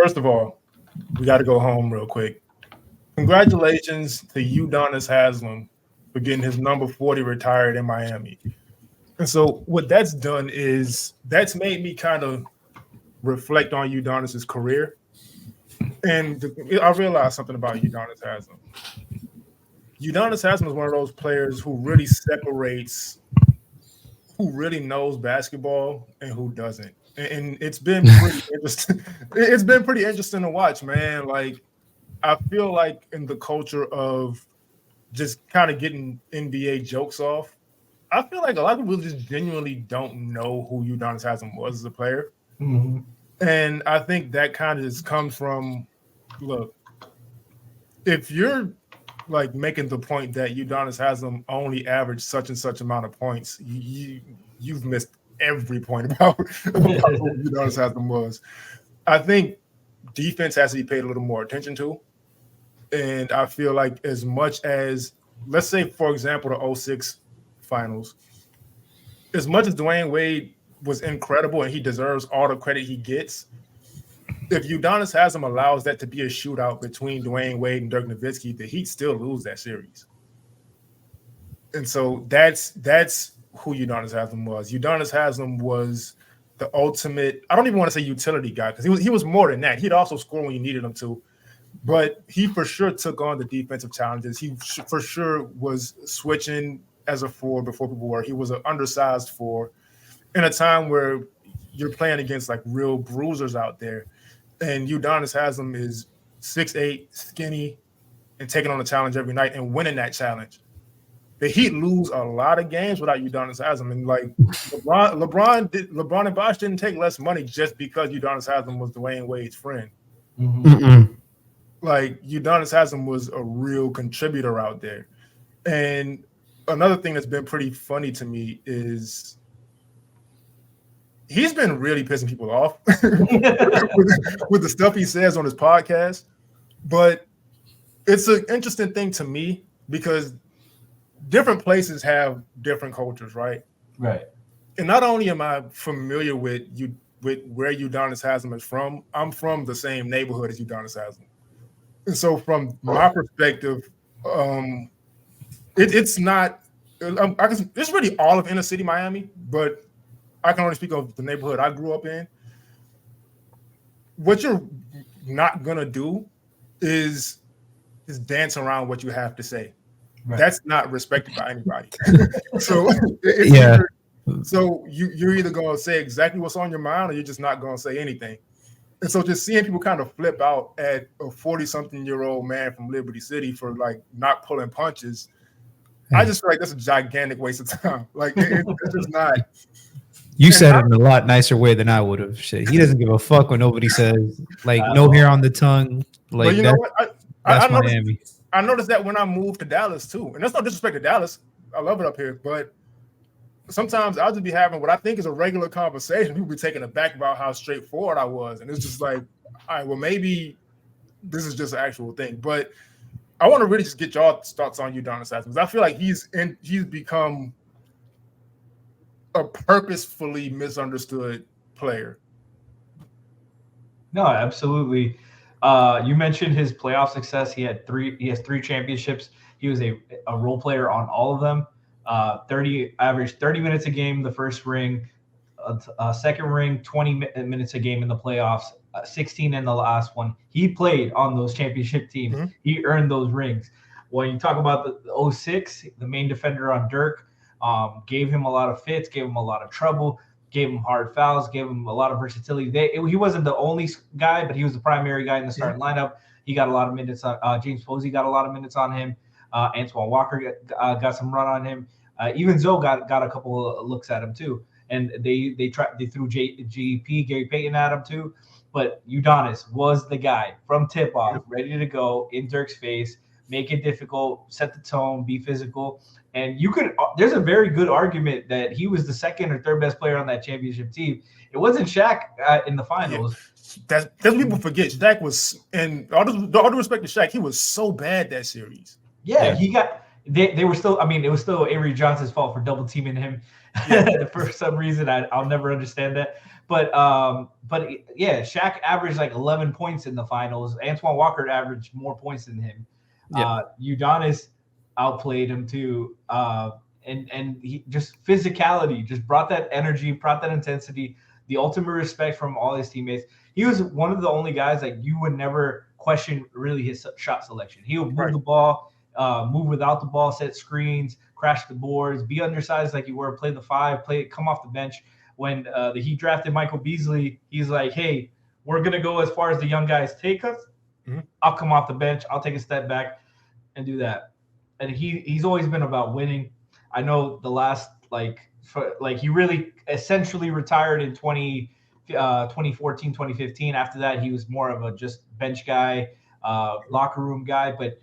First of all, we got to go home real quick. Congratulations to Udonis Haslem for getting his number 40 retired in Miami. And so what that's done is that's made me kind of reflect on Udonis's career. And I realized something about Udonis Haslem. Udonis Haslem is one of those players who really separates who really knows basketball and who doesn't. And it's been pretty interesting. It's been pretty interesting to watch, man. Like, I feel like in the culture of just kind of getting NBA jokes off, I feel like a lot of people just genuinely don't know who Udonis Haslem was as a player. Mm-hmm. And I think that kind of just comes from, look, if you're like making the point that Udonis Haslem only averaged such and such amount of points, you've missed every point about who Udonis Haslem was. I think defense has to be paid a little more attention to. And I feel like as much as, let's say, for example, the 06 finals, as much as Dwayne Wade was incredible and he deserves all the credit he gets, if Udonis Haslem allows that to be a shootout between Dwayne Wade and Dirk Nowitzki, the Heat still lose that series. And so that's who Udonis Haslem was. Udonis Haslem was the ultimate, I don't even want to say utility guy, because he was more than that. He'd also score when you needed him to. But he for sure took on the defensive challenges. He for sure was switching as a forward before people were. He was an undersized forward in a time where you're playing against like real bruisers out there. And Udonis Haslem is 6'8", skinny, and taking on a challenge every night and winning that challenge. The Heat lose a lot of games without Udonis Haslem. And like LeBron and Bosh didn't take less money just because Udonis Haslem was Dwayne Wade's friend. Mm-hmm. Like, Udonis Haslem was a real contributor out there. And another thing that's been pretty funny to me is he's been really pissing people off with the stuff he says on his podcast. But it's an interesting thing to me because different places have different cultures, right? Right. And not only am I familiar with where Udonis Haslem is from, I'm from the same neighborhood as Udonis Haslem. And so from my perspective, it's not it's really all of inner city Miami, but I can only speak of the neighborhood I grew up in. What you're not gonna do is dance around what you have to say. Right. That's not respected by anybody. So you're either gonna say exactly what's on your mind, or you're just not gonna say anything. And so just seeing people kind of flip out at a 40-something-year-old man from Liberty City for like not pulling punches, I just feel like that's a gigantic waste of time. Like it's just not. You said it in a lot nicer way than I would have. Shit, he doesn't give a fuck what nobody says. Like no hair on the tongue. Like you know what? That's Miami. I noticed that when I moved to Dallas too, and that's no disrespect to Dallas. I love it up here, but sometimes I'll just be having what I think is a regular conversation. People be taken aback about how straightforward I was. And it's just like, all right, well, maybe this is just an actual thing. But I want to really just get y'all thoughts on Udonis Haslem, because I feel like he's become a purposefully misunderstood player. No, absolutely. You mentioned his playoff success. He has 3 championships. He was a role player on all of them. Averaged 30 minutes a game the first ring, second ring 20 minutes a game in the playoffs, 16 in the last one. He played on those championship teams. Mm-hmm. He earned those rings. When you talk about the 06, the main defender on Dirk, gave him a lot of fits, gave him a lot of trouble, gave him hard fouls, gave him a lot of versatility. He wasn't the only guy, but he was the primary guy in the starting lineup. He got a lot of minutes. James Posey got a lot of minutes on him. Antoine Walker got some run on him. Even Zoe got a couple of looks at him too, and they threw GP Gary Payton at him too. But Udonis was the guy from tip off, ready to go in Dirk's face, make it difficult, set the tone, be physical. And there's a very good argument that he was the second or third best player on that championship team. It wasn't Shaq in the finals. Yeah. That's what people forget. Shaq was, and all due respect to Shaq, he was so bad that series. Yeah. He got. They were still. I mean, it was still Avery Johnson's fault for double teaming him for some reason. I'll never understand that. But yeah, Shaq averaged like 11 points in the finals. Antoine Walker averaged more points than him. Udonis outplayed him too. And he just physicality, just brought that energy, brought that intensity, the ultimate respect from all his teammates. He was one of the only guys that you would never question really his shot selection. He would move the ball, move without the ball, set screens, crash the boards, be undersized like you were, play the five, come off the bench. When the Heat drafted Michael Beasley, he's like, hey, we're going to go as far as the young guys take us. Mm-hmm. I'll come off the bench. I'll take a step back and do that. And he's always been about winning. I know the last, he really essentially retired in 2014, 2015. After that, he was more of a just bench guy, locker room guy. But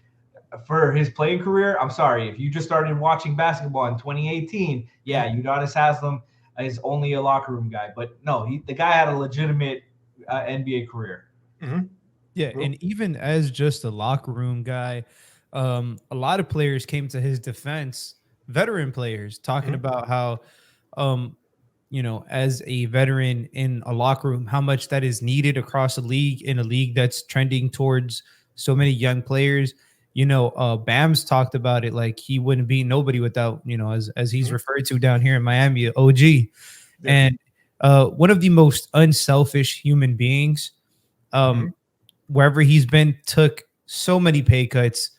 for his playing career, I'm sorry, if you just started watching basketball in 2018, Udonis Haslem is only a locker room guy. But no, the guy had a legitimate NBA career. Mm-hmm. Yeah, and even as just a locker room guy, a lot of players came to his defense, veteran players, talking about how, as a veteran in a locker room, how much that is needed across the league, in a league that's trending towards so many young players. Bam's talked about it, like he wouldn't be nobody without, as he's referred to down here in Miami, OG. Yeah. And one of the most unselfish human beings, wherever he's been, took so many pay cuts.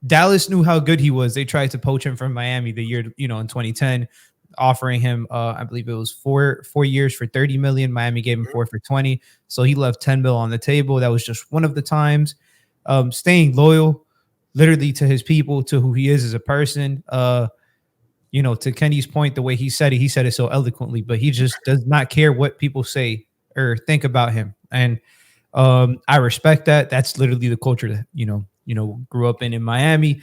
Dallas knew how good he was. They tried to poach him from Miami the year, in 2010, offering him, I believe it was 4 years for $30 million. Miami gave him 4 for 20. So he left 10 mil on the table. That was just one of the times. Staying loyal, literally, to his people, to who he is as a person. To Kenny's point, the way he said it so eloquently, but he just does not care what people say or think about him. And I respect that. That's literally the culture that, grew up in Miami.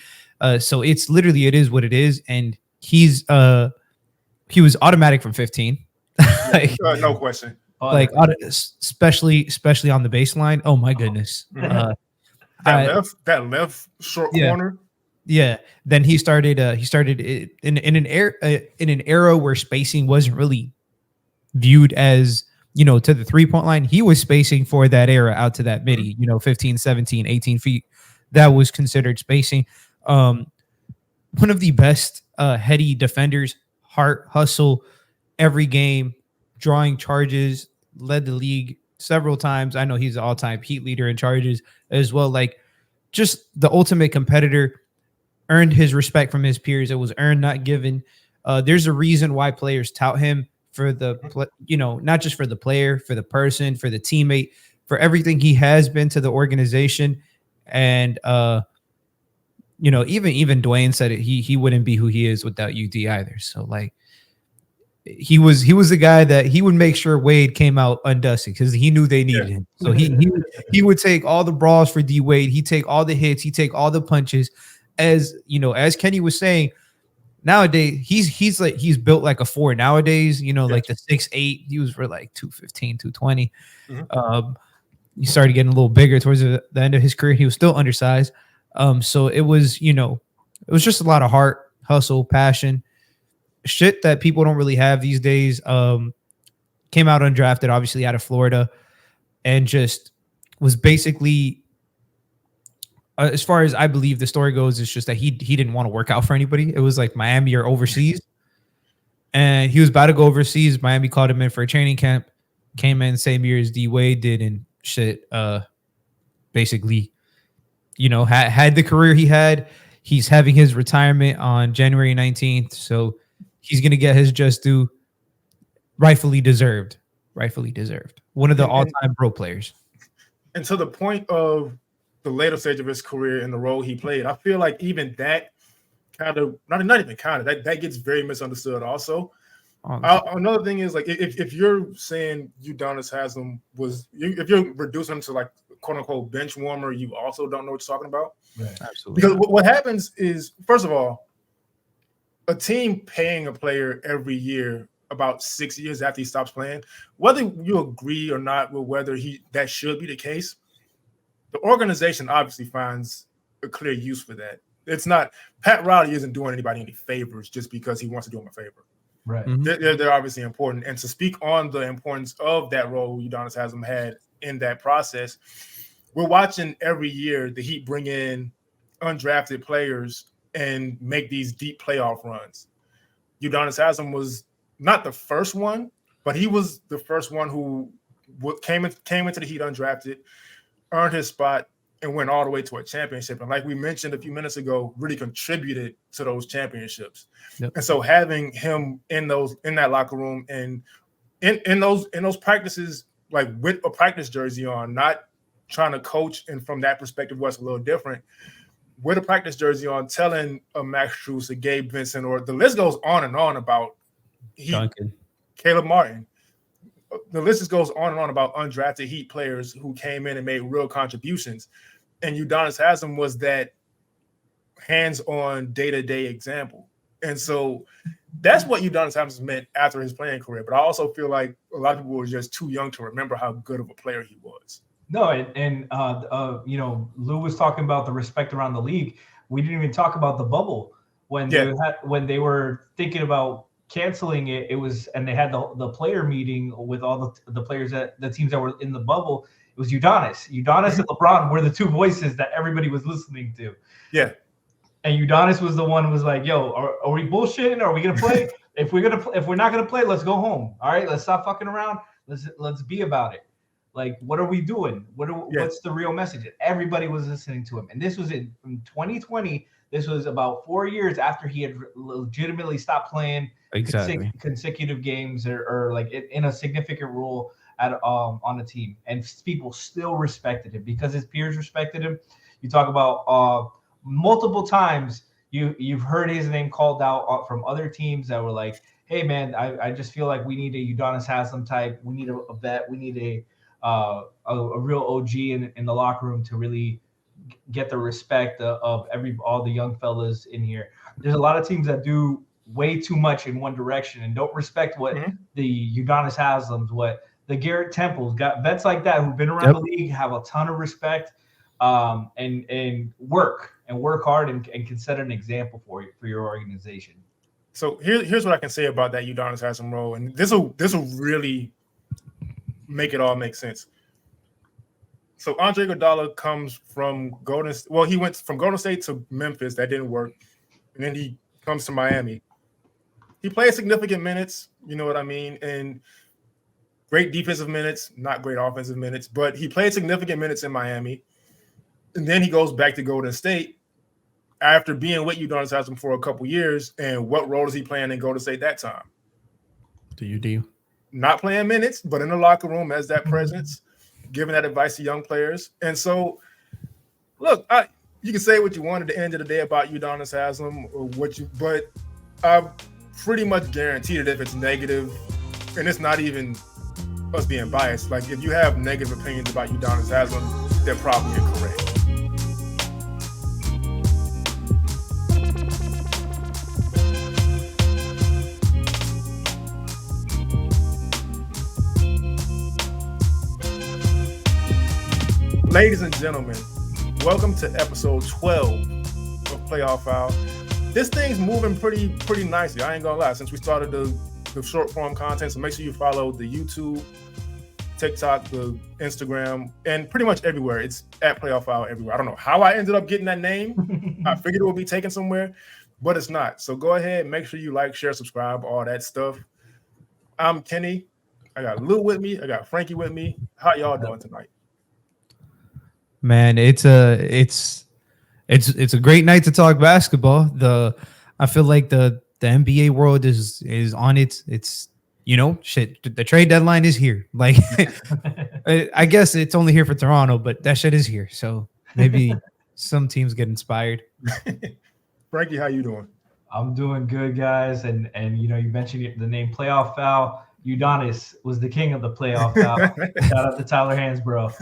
So it is what it is. And he was automatic from 15. No question. Especially on the baseline. Oh my goodness. That left short corner. Yeah. Then he started in an era where spacing wasn't really viewed as, to the 3-point line. He was spacing for that era out to that midi, 15, 17, 18 feet. That was considered spacing. One of the best heady defenders, heart, hustle, every game, drawing charges, led the league several times. I know he's the all-time Heat leader in charges as well. Like, just the ultimate competitor, earned his respect from his peers. It was earned, not given. There's a reason why players tout him for the, not just for the player, for the person, for the teammate, for everything he has been to the organization. And, even Dwayne said it, he wouldn't be who he is without UD either. So he was the guy that he would make sure Wade came out undusted because he knew they needed him. So he would take all the brawls for D Wade. He'd take all the hits. He'd take all the punches. As Kenny was saying, nowadays he's built like a 4 nowadays, like the 6'8", he was for like 215, 220. He started getting a little bigger towards the end of his career. He was still undersized. So it was, it was just a lot of heart, hustle, passion, shit that people don't really have these days. Came out undrafted, obviously out of Florida, and just was basically, as far as I believe the story goes, it's just that he didn't want to work out for anybody. It was like Miami or overseas. And he was about to go overseas. Miami called him in for a training camp, came in same year as D Wade did, and shit, basically, had the career he had. He's having his retirement on January 19th. So he's going to get his just due. Rightfully deserved. One of the all-time pro players. And to the point of the later stage of his career and the role he played, I feel like even that kind of, not even kind of, that gets very misunderstood also. Another thing is, like, if you're saying Udonis Haslem if you're reducing him to like quote unquote bench warmer, you also don't know what you're talking about. Right. Absolutely. Because what happens is, first of all, a team paying a player every year about 6 years after he stops playing, whether you agree or not with whether that should be the case, the organization obviously finds a clear use for that. It's not, Pat Riley isn't doing anybody any favors just because he wants to do him a favor. Right. They're obviously important. And to speak on the importance of that role Udonis Haslem had in that process, we're watching every year the Heat bring in undrafted players and make these deep playoff runs. Udonis Haslem was not the first one, but he was the first one who came into the Heat undrafted, earned his spot, and went all the way to a championship. And like we mentioned a few minutes ago, really contributed to those championships. Yep. And so having him in that locker room and in those practices, like with a practice jersey on, not trying to coach, and from that perspective was a little different, with a practice jersey on, telling a Max Strus, a Gabe Vincent, or the list goes on and on about Caleb Martin. The list just goes on and on about undrafted Heat players who came in and made real contributions. And Udonis Haslem was that hands-on, day-to-day example. And so that's what Udonis Haslem meant after his playing career. But I also feel like a lot of people were just too young to remember how good of a player he was. No, and Lou was talking about the respect around the league. We didn't even talk about the bubble when they were thinking about canceling it. It was, and they had the player meeting with all the players the teams that were in the bubble. It was Udonis and LeBron were the two voices that everybody was listening to. Yeah. And Udonis was the one who was like, yo, are we bullshitting? Are we going to play? If we're not going to play, let's go home. All right, let's stop fucking around. Let's be about it. Like, what are we doing? What's the real message? Everybody was listening to him. And this was in 2020. This was about 4 years after he had legitimately stopped playing consecutive games or like in a significant role on the team. And people still respected him because his peers respected him. You talk about multiple times you've heard his name called out from other teams that were like, hey, man, I just feel like we need a Udonis Haslem type. We need a vet. We need a real OG in the locker room to really get the respect of all the young fellas in here. There's a lot of teams that do way too much in one direction and don't respect what the Udonis Haslems, what the Garrett Temples, got vets like that who've been around the league, have a ton of respect, and work hard and can set an example for your organization. So here's what I can say about that Udonis Haslem role, and this will really make it all make sense. So Andre Iguodala comes from he went from Golden State to Memphis. That didn't work. And then he comes to Miami. He played significant minutes, you know what I mean? And great defensive minutes, not great offensive minutes, but he played significant minutes in Miami. And then he goes back to Golden State after being with Udonis Haslem for a couple years. And what role is he playing in Golden State that time? The UD. Not playing minutes, but in the locker room as that presence, giving that advice to young players. And so, look, you can say what you want at the end of the day about Udonis Haslem but I pretty much guarantee that if it's negative, and it's not even us being biased, like if you have negative opinions about Udonis Haslem, they're probably incorrect. Ladies and gentlemen, welcome to episode 12 of Playoff Foul. This thing's moving pretty nicely. I ain't gonna lie. Since we started the short form content, so make sure you follow the YouTube, TikTok, the Instagram, and pretty much everywhere. It's at Playoff Foul everywhere. I don't know how I ended up getting that name. I figured it would be taken somewhere, but it's not. So go ahead, make sure you like, share, subscribe, all that stuff. I'm Kenny. I got Lou with me. I got Frankie with me. How y'all doing tonight? Man, it's a great night to talk basketball. I feel like the NBA world is on it's shit. The trade deadline is here. Like I guess it's only here for Toronto, but that shit is here. So maybe some teams get inspired. Frankie, how you doing? I'm doing good, guys. And you mentioned the name Playoff Foul. Udonis was the king of the playoff foul. Shout out to Tyler Hansbrough.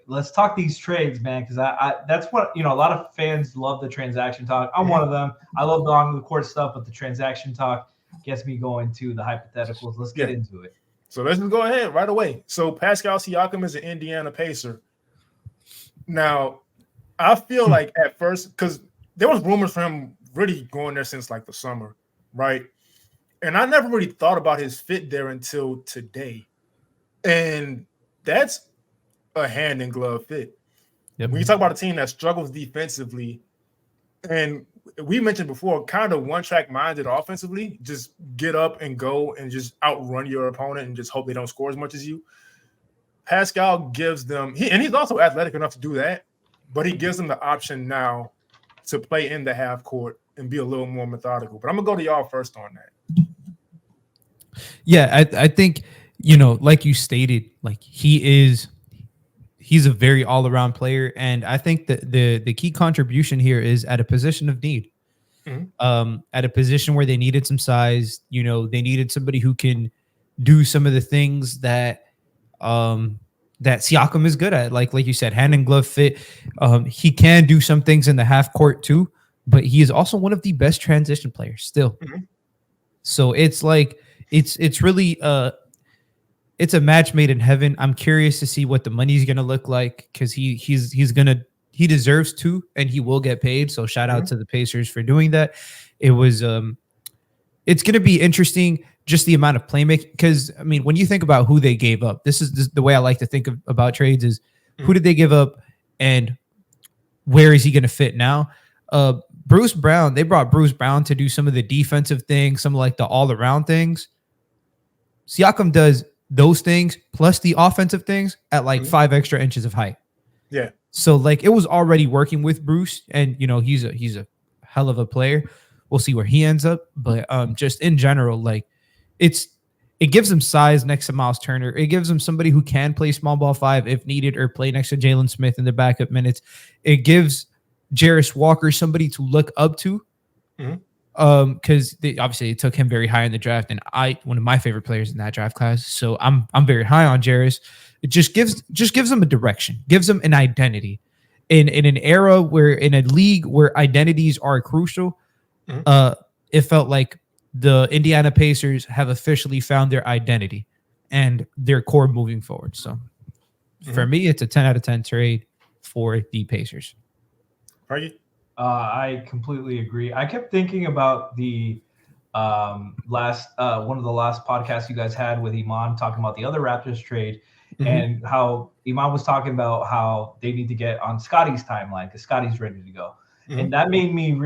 Let's talk these trades, man, because I that's what a lot of fans love the transaction talk. I'm one of them. I love the on the court stuff, but the transaction talk gets me going to the hypotheticals. Let's get into it. So let's just go ahead right away. So Pascal Siakam is an Indiana Pacer. Now, I feel like at first, because there was rumors for him really going there since like the summer, right? And I never really thought about his fit there until today. And that's a hand in glove fit. Yep. When you talk about a team that struggles defensively, and we mentioned before, kind of one track minded offensively, just get up and go and just outrun your opponent and just hope they don't score as much as you. Pascal gives them, and he's also athletic enough to do that, but he gives them the option now to play in the half court and be a little more methodical. But I'm gonna go to y'all first on that. Yeah, I think, like you stated, like he's a very all-around player, and I think that the key contribution here is at a position of need. At a position where they needed some size, they needed somebody who can do some of the things that that Siakam is good at, like you said, hand and glove fit. He can do some things in the half court too, but he is also one of the best transition players still. So it's like it's really it's a match made in heaven. I'm curious to see what the money's gonna look like, because he deserves to, and he will get paid. So shout out to the Pacers for doing that. It was it's gonna be interesting, just the amount of playmaking, because I mean, when you think about who they gave up, this is the way I like to think about trades is who did they give up and where is he gonna fit now? Bruce Brown, they brought Bruce Brown to do some of the defensive things, some of like the all-around things. Siakam does those things plus the offensive things at like 5 extra inches of height. Yeah. So like it was already working with Bruce, and he's a hell of a player. We'll see where he ends up, but just in general, like it gives him size next to Miles Turner. It gives him somebody who can play small ball 5 if needed, or play next to Jalen Smith in the backup minutes. It gives Jarris Walker somebody to look up to, because obviously it took him very high in the draft, and one of my favorite players in that draft class. So I'm very high on Jarris. It just gives him a direction, gives him an identity in an era where, in a league where identities are crucial. It felt like the Indiana Pacers have officially found their identity and their core moving forward. So for me, it's a 10 out of 10 trade for the Pacers. I completely agree. I kept thinking about the last one of the last podcasts you guys had with Iman, talking about the other Raptors trade, and how Iman was talking about how they need to get on Scotty's timeline because Scotty's ready to go. And that made me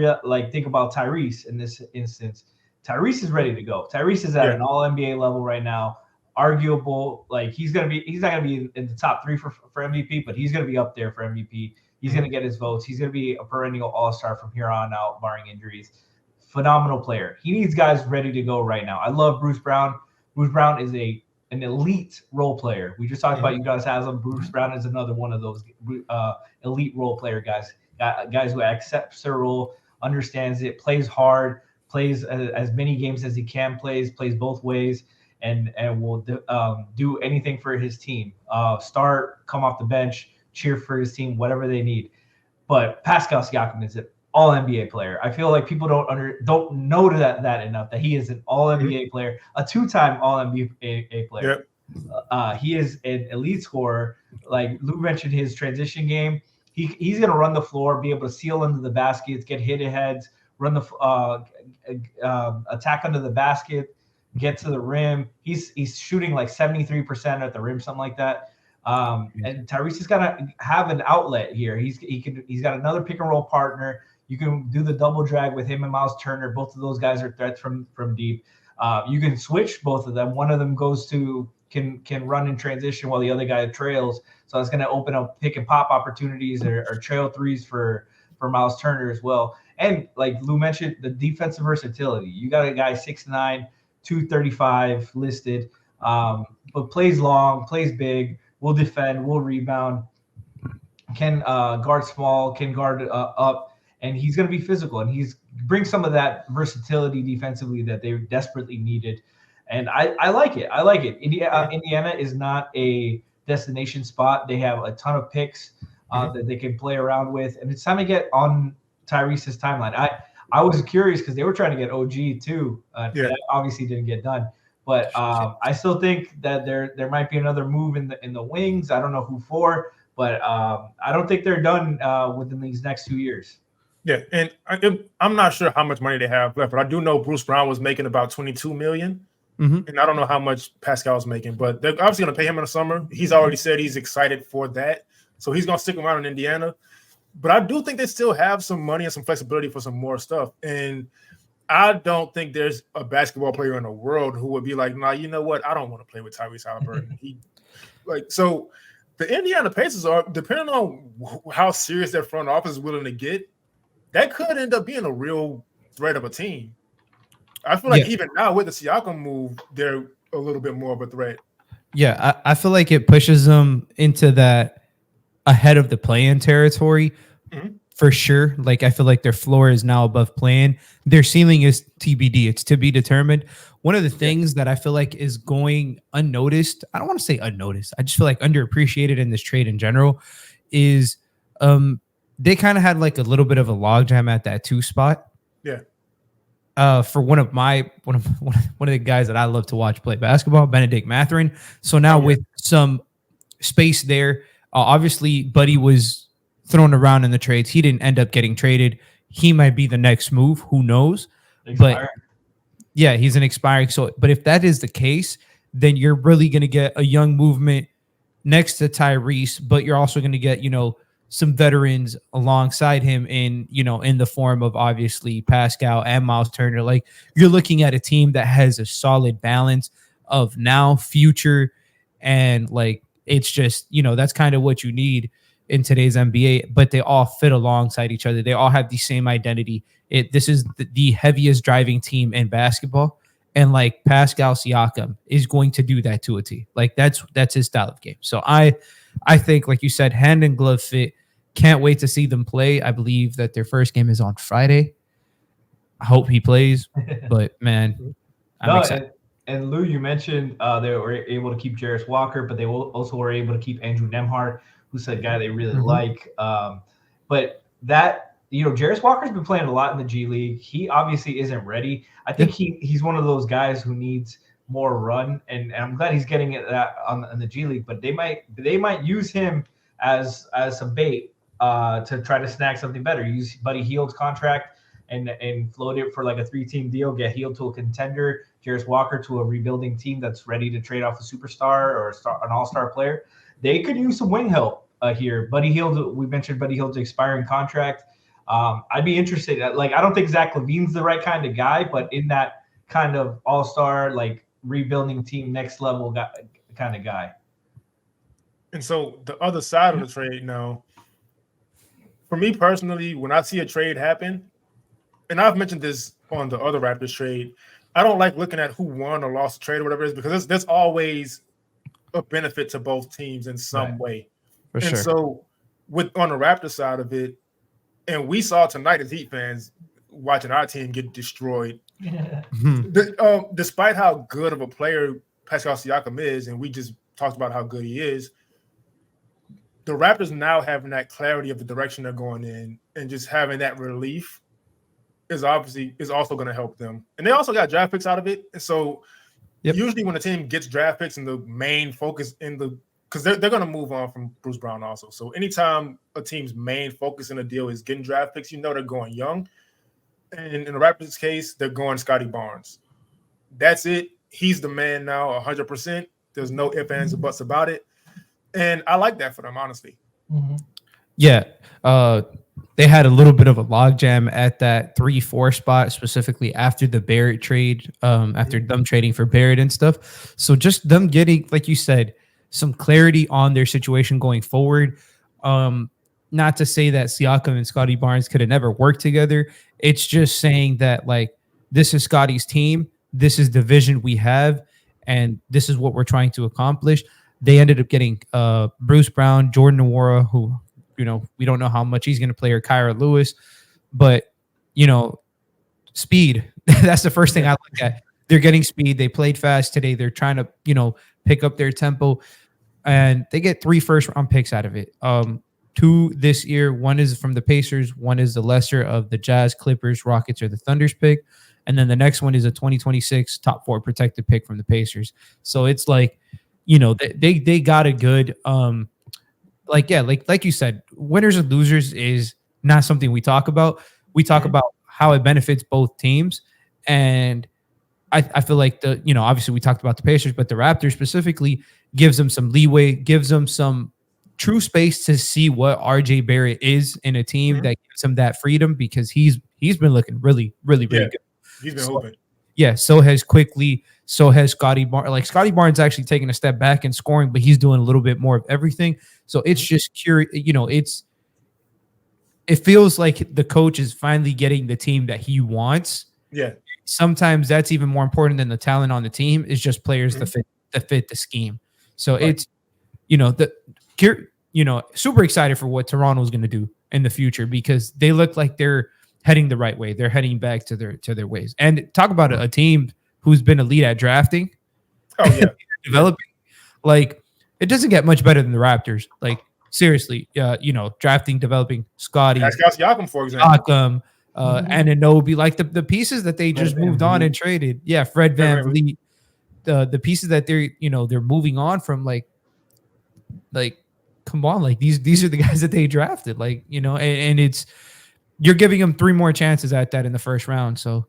think about Tyrese in this instance. Tyrese is ready to go. Tyrese is at an all NBA level right now. Arguable, like he's not gonna be in the top 3 for MVP, but he's gonna be up there for MVP. He's going to get his votes. He's going to be a perennial all-star from here on out, barring injuries. Phenomenal player. He needs guys ready to go right now. I love Bruce Brown. Bruce Brown is an elite role player. We just talked about Udonis Haslem. Bruce Brown is another one of those elite role player guys. Guys who accepts their role, understands it, plays hard, plays as many games as he can, plays both ways, and will do anything for his team. Start, come off the bench, cheer for his team, whatever they need. But Pascal Siakam is an all NBA player. I feel like people don't know that enough, that he is an all NBA player, a 2-time all NBA player. He is an elite scorer. Like Lou mentioned, his transition game, he's going to run the floor, be able to seal into the baskets, get hit heads, run the attack under the basket, get to the rim. He's shooting like 73% at the rim, something like that. And Tyrese has got to have an outlet here. He's got another pick and roll partner. You can do the double drag with him and Miles Turner. Both of those guys are threats from deep. You can switch both of them. One of them can run in transition while the other guy trails. So that's going to open up pick and pop opportunities or trail threes for Miles Turner as well. And like Lou mentioned, the defensive versatility. You got a guy 6'9", 235 listed, but plays long, plays big. Will defend, will rebound, can guard small, can guard up, and he's going to be physical. And he's brings some of that versatility defensively that they desperately needed. And I like it. Indiana is not a destination spot. They have a ton of picks that they can play around with, and it's time to get on Tyrese's timeline. I was curious because they were trying to get OG too. That obviously didn't get done. But I still think that there might be another move in the wings. I don't know who for, but I don't think they're done within these next 2 years. Yeah, and I'm not sure how much money they have left, but I do know Bruce Brown was making about $22 million, and I don't know how much Pascal's making, but they're obviously going to pay him in the summer. He's already said he's excited for that, so he's going to stick around in Indiana. But I do think they still have some money and some flexibility for some more stuff, and I don't think there's a basketball player in the world who would be like, nah, you know what? I don't want to play with Tyrese Halliburton. So the Indiana Pacers are, depending on how serious their front office is willing to get, that could end up being a real threat of a team. I feel like even now with the Siakam move, they're a little bit more of a threat. Yeah, I feel like it pushes them into that ahead of the play-in territory for sure. Like I feel like their floor is now above play-in. Their ceiling is TBD. It's to be determined. One of the things that I feel like is going unnoticed, I don't want to say unnoticed, I just feel like underappreciated in this trade in general is they kind of had like a little bit of a logjam at that 2 spot. Yeah. For one of the guys that I love to watch play basketball, Benedict Mathurin. So now with some space there, obviously Buddy was thrown around in the trades. He didn't end up getting traded. He might be the next move. Who knows? But yeah, he's an expiring. So, but if that is the case, then you're really going to get a young movement next to Tyrese, but you're also going to get, some veterans alongside him in the form of obviously Pascal and Miles Turner. Like you're looking at a team that has a solid balance of now, future, and like it's just, that's kind of what you need in today's NBA, but they all fit alongside each other. They all have the same identity. This is the heaviest driving team in basketball. And like Pascal Siakam is going to do that to a T. Like that's his style of game. So I think, like you said, hand and glove fit. Can't wait to see them play. I believe that their first game is on Friday. I hope he plays, but man, I'm excited. And Lou, you mentioned they were able to keep Jarris Walker, but they also were able to keep Andrew Nembhard, who's a guy they really like. But that, Jarris Walker's been playing a lot in the G League. He obviously isn't ready. I think he's one of those guys who needs more run, and I'm glad he's getting it in the G League. But they might use him as some bait to try to snag something better. Use Buddy Hield's contract and float it for like a 3-team deal. Get Hield to a contender, Jarris Walker to a rebuilding team that's ready to trade off a superstar or an all-star player. They could use some wing help here. Buddy Hield, we mentioned Buddy Hield's expiring contract. I'd be interested. Like I don't think Zach LaVine's the right kind of guy, but in that kind of all-star, like rebuilding team, next level guy, kind of guy. And so the other side of the trade now, for me personally, when I see a trade happen, and I've mentioned this on the other Raptors trade, I don't like looking at who won or lost the trade or whatever it is, because there's always a benefit to both teams in some way. For sure. So on the Raptors side of it, and we saw tonight as Heat fans watching our team get destroyed. Despite how good of a player Pascal Siakam is, and we just talked about how good he is, the Raptors now having that clarity of the direction they're going in and just having that relief is also going to help them. And they also got draft picks out of it. And so usually when a team gets draft picks and the main focus because they're going to move on from Bruce Brown also. So anytime a team's main focus in a deal is getting draft picks, they're going young. And in the Raptors case, they're going Scotty Barnes. That's it. He's the man now, 100%. There's no ifs, ands, or buts about it. And I like that for them, honestly. Yeah. They had a little bit of a logjam at that 3-4 spot, specifically after the Barrett trade, after them trading for Barrett and stuff. So just them getting, like you said, some clarity on their situation going forward. Not to say that Siakam and Scotty Barnes could have never worked together. It's just saying that, like, this is Scotty's team. This is the vision we have. And this is what we're trying to accomplish. They ended up getting Bruce Brown, Jordan Nwora, who, we don't know how much he's going to play, or Kyra Lewis. But, speed. That's the first thing I look at. They're getting speed. They played fast today. They're trying to, pick up their tempo. And they get 3 first-round picks out of it. 2 this year. 1 is from the Pacers. 1 is the lesser of the Jazz, Clippers, Rockets, or the Thunder's pick. And then the next one is a 2026 top 4 protected pick from the Pacers. So it's like, they got a good, like you said, winners and losers is not something we talk about. we talk about how it benefits both teams. And I feel like obviously we talked about the Pacers, but the Raptors specifically gives them some leeway, gives them some true space to see what RJ Barrett is in a team that gives him that freedom, because he's been looking really, really, really good. He's been hoping. Yeah, so has Quickly, so has Scotty Barnes. Like Scotty Barnes actually taking a step back in scoring, but he's doing a little bit more of everything. So it's just curious, it feels like the coach is finally getting the team that he wants. Yeah. Sometimes that's even more important than the talent on the team, is just players that fit the scheme. So it's super excited for what Toronto's going to do in the future, because they look like they're heading the right way. They're heading back to their ways. And talk about a team who's been elite at drafting. Oh yeah. Developing. Like, it doesn't get much better than the Raptors. Like, seriously, drafting, developing Scotty, Pascal Siakam, for example. Anunoby, like the pieces that they just moved on and traded. Yeah, Fred VanVleet, the pieces that they're moving on from, like come on, like these are the guys that they drafted, and it's, you're giving them 3 more chances at that in the first round. So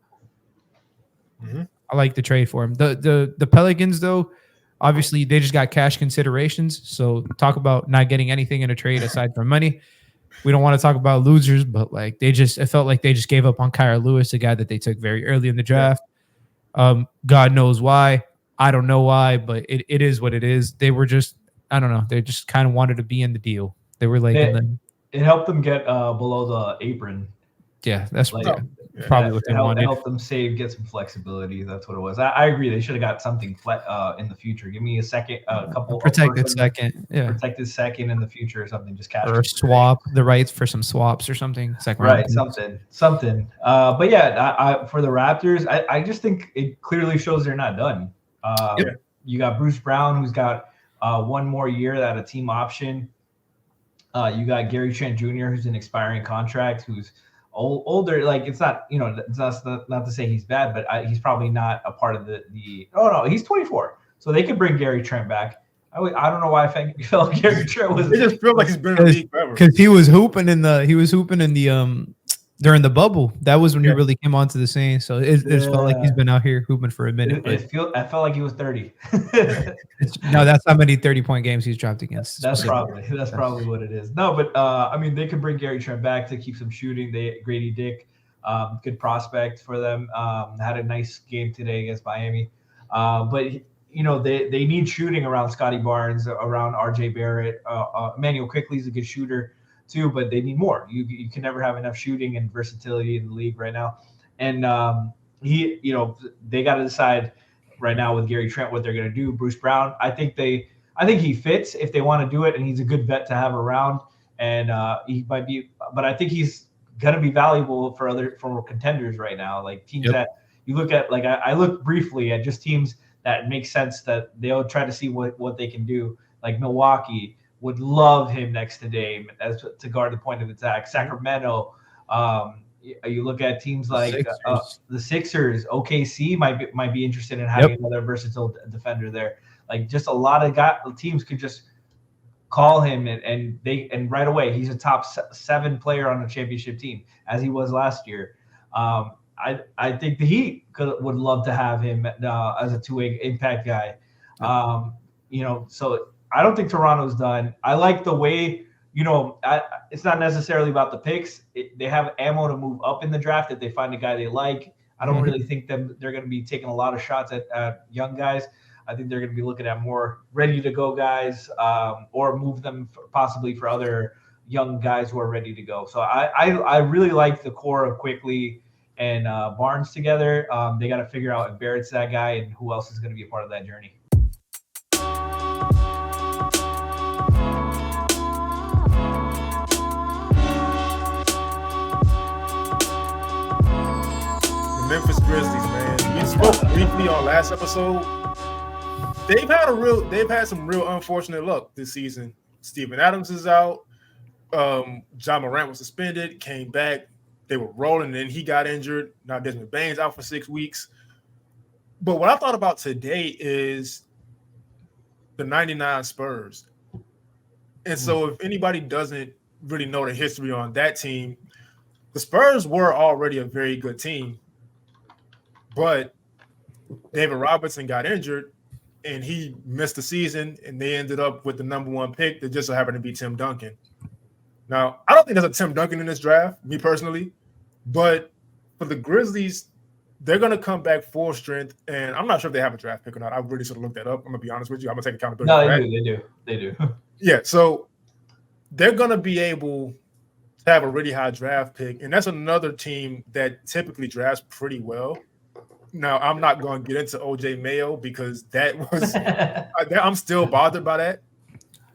I like the trade for him. The Pelicans, though, obviously they just got cash considerations. So talk about not getting anything in a trade aside from money. We don't want to talk about losers, but it felt like they just gave up on Kira Lewis, a guy that they took very early in the draft. God knows why. I don't know why, but it is what it is. They were just, I don't know. They just kind of wanted to be in the deal. They were like, it helped them get below the apron. Yeah, that's probably what they wanted. It helped them get some flexibility. That's what it was. I agree. They should have got something in the future. Give me a second, protected second. Yeah, protected second in the future or something. Just cash or swap the rights for some swaps or something. Right, something. But yeah, for the Raptors, I just think it clearly shows they're not done. You got Bruce Brown, who's got 1 more year at a team option. You got Gary Trent Jr., who's an expiring contract, who's older. Like, it's not, it's not to say he's bad, but he's probably not a part of the. Oh no, he's 24, so they could bring Gary Trent back. I don't know why I felt Gary Trent was. It just feels like he's been in the league forever. Because he was hooping in the during the bubble. That was when he really came onto the scene. So it felt like he's been out here hooping for a minute. I felt like he was 30. No, that's how many 30-point games he's dropped against. That's probably what it is. No, but they could bring Gary Trent back to keep some shooting. Grady Dick, good prospect for them. Had a nice game today against Miami. But they need shooting around Scotty Barnes, around RJ Barrett. Emmanuel Quickley is a good shooter too, but they need more. You can never have enough shooting and versatility in the league right now. And they got to decide right now with Gary Trent what they're going to do. Bruce Brown, I think he fits if they want to do it, and he's a good vet to have around. And he might be, but I think he's going to be valuable for contenders right now, like teams that you look at. Like I look briefly at just teams that make sense, that they'll try to see what they can do. Like Milwaukee would love him next to Dame to guard the point of attack. Sacramento, you look at teams like the Sixers, OKC might be interested in having another versatile defender there. Like, just a lot of teams could just call him and right away he's a top 7 player on a championship team, as he was last year. I think the Heat would love to have him as a 2-way impact guy. So I don't think Toronto's done. I like the way, it's not necessarily about the picks. They have ammo to move up in the draft if they find a guy they like. I don't really think they're going to be taking a lot of shots at young guys. I think they're going to be looking at more ready-to-go guys, or move them possibly for other young guys who are ready to go. So I really like the core of Quickly and Barnes together. They got to figure out if Barrett's that guy and who else is going to be a part of that journey. Memphis Grizzlies, man. We spoke briefly on last episode. They've had some real unfortunate luck this season. Steven Adams is out. John Morant was suspended, came back. They were rolling, and then he got injured. Now Desmond Bane's out for 6 weeks. But what I thought about today is the 99 Spurs. And so if anybody doesn't really know the history on that team, the Spurs were already a very good team, but David Robinson got injured and he missed the season, and they ended up with the number 1 pick that just so happened to be Tim Duncan. Now, I don't think there's a Tim Duncan in this draft, me personally, but for the Grizzlies, they're going to come back full strength, and I'm not sure if they have a draft pick or not. I really should have looked that up. I'm going to be honest with you. I'm going to take accountability. No, they do. Yeah, so they're going to be able to have a really high draft pick, and that's another team that typically drafts pretty well. Now, I'm not going to get into OJ Mayo because that was I'm still bothered by that.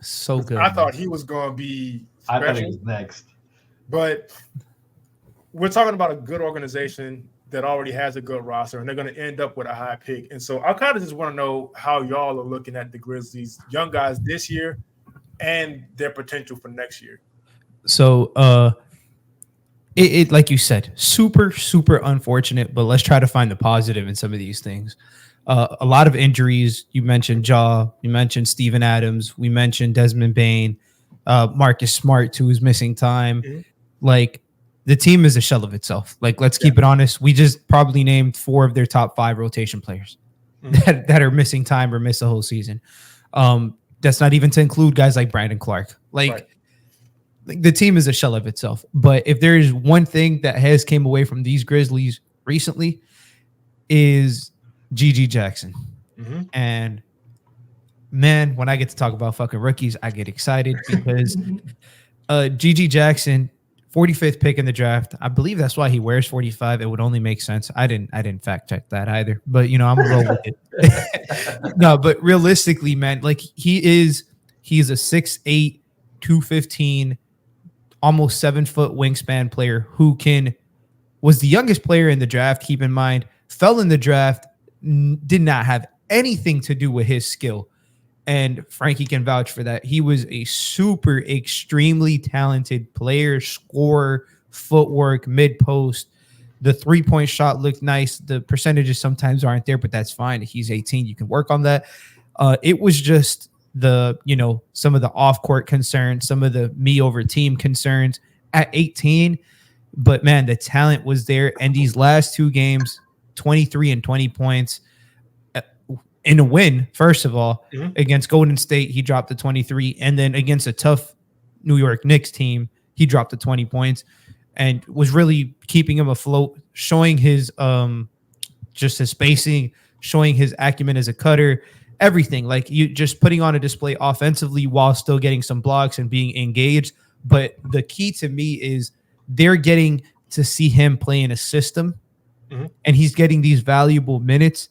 So good. I thought he was going to be special. I thought he was next. But we're talking about a good organization that already has a good roster, and they're going to end up with a high pick. And so I kind of just want to know how y'all are looking at the Grizzlies, young guys this year, and their potential for next year. So, it like you said, super, super unfortunate, but let's try to find the positive in some of these things. A lot of injuries. You mentioned Ja, you mentioned Steven Adams, we mentioned Desmond Bane, Marcus Smart, too, who's missing time. Mm-hmm. Like, the team is a shell of itself. Like, let's keep it honest. We just probably named 4 of their top 5 rotation players that are missing time or miss the whole season. That's not even to include guys like Brandon Clark. Like the team is a shell of itself. But if there is one thing that has came away from these Grizzlies recently is G.G. Jackson. Mm-hmm. And man, when I get to talk about fucking rookies, I get excited because G.G. Jackson, 45th pick in the draft. I believe that's why he wears 45. It would only make sense. I didn't fact check that either, but I'm a roll with it. No, but realistically, man, like he's a 6'8", 215, almost 7-foot wingspan player who was the youngest player in the draft. Keep in mind, fell in the draft, did not have anything to do with his skill. And Frankie can vouch for that. He was a super, extremely talented player, scorer, footwork, mid-post. The three-point shot looked nice. The percentages sometimes aren't there, but that's fine. He's 18. You can work on that. It was just some of the off-court concerns, some of the me over team concerns at 18. But, man, the talent was there. And these last 2 games, 23 and 20 points. In a win, first of all, against Golden State, he dropped to 23. And then against a tough New York Knicks team, he dropped to 20 points and was really keeping him afloat, showing his just his spacing, showing his acumen as a cutter, everything. Like you just putting on a display offensively while still getting some blocks and being engaged. But the key to me is they're getting to see him play in a system, and he's getting these valuable minutes.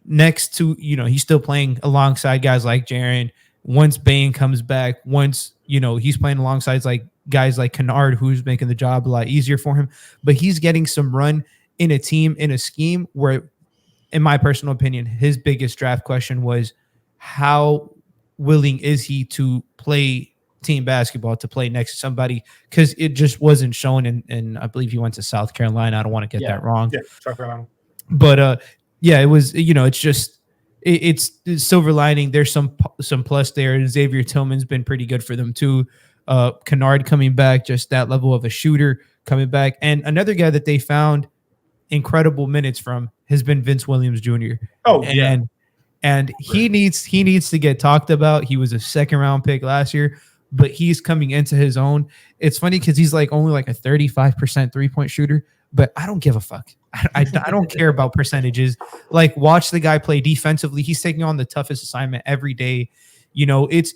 Next to, he's still playing alongside guys like Jaren. Once Bane comes back, once, he's playing alongside guys like Kennard, who's making the job a lot easier for him. But he's getting some run in a team, in a scheme where, in my personal opinion, his biggest draft question was how willing is he to play team basketball, to play next to somebody? Because it just wasn't shown. And I believe he went to South Carolina. I don't want to get that wrong. Yeah, South Carolina. But, yeah, it was, it's just, it's silver lining. There's some plus there. Xavier Tillman's been pretty good for them too. Kennard coming back, just that level of a shooter coming back. And another guy that they found incredible minutes from has been Vince Williams Jr. Oh, And he needs to get talked about. He was a 2nd-round pick last year, but he's coming into his own. It's funny because he's only a 35% 3-point shooter, but I don't give a fuck. I don't care about percentages. Watch the guy play defensively. He's taking on the toughest assignment every day. It's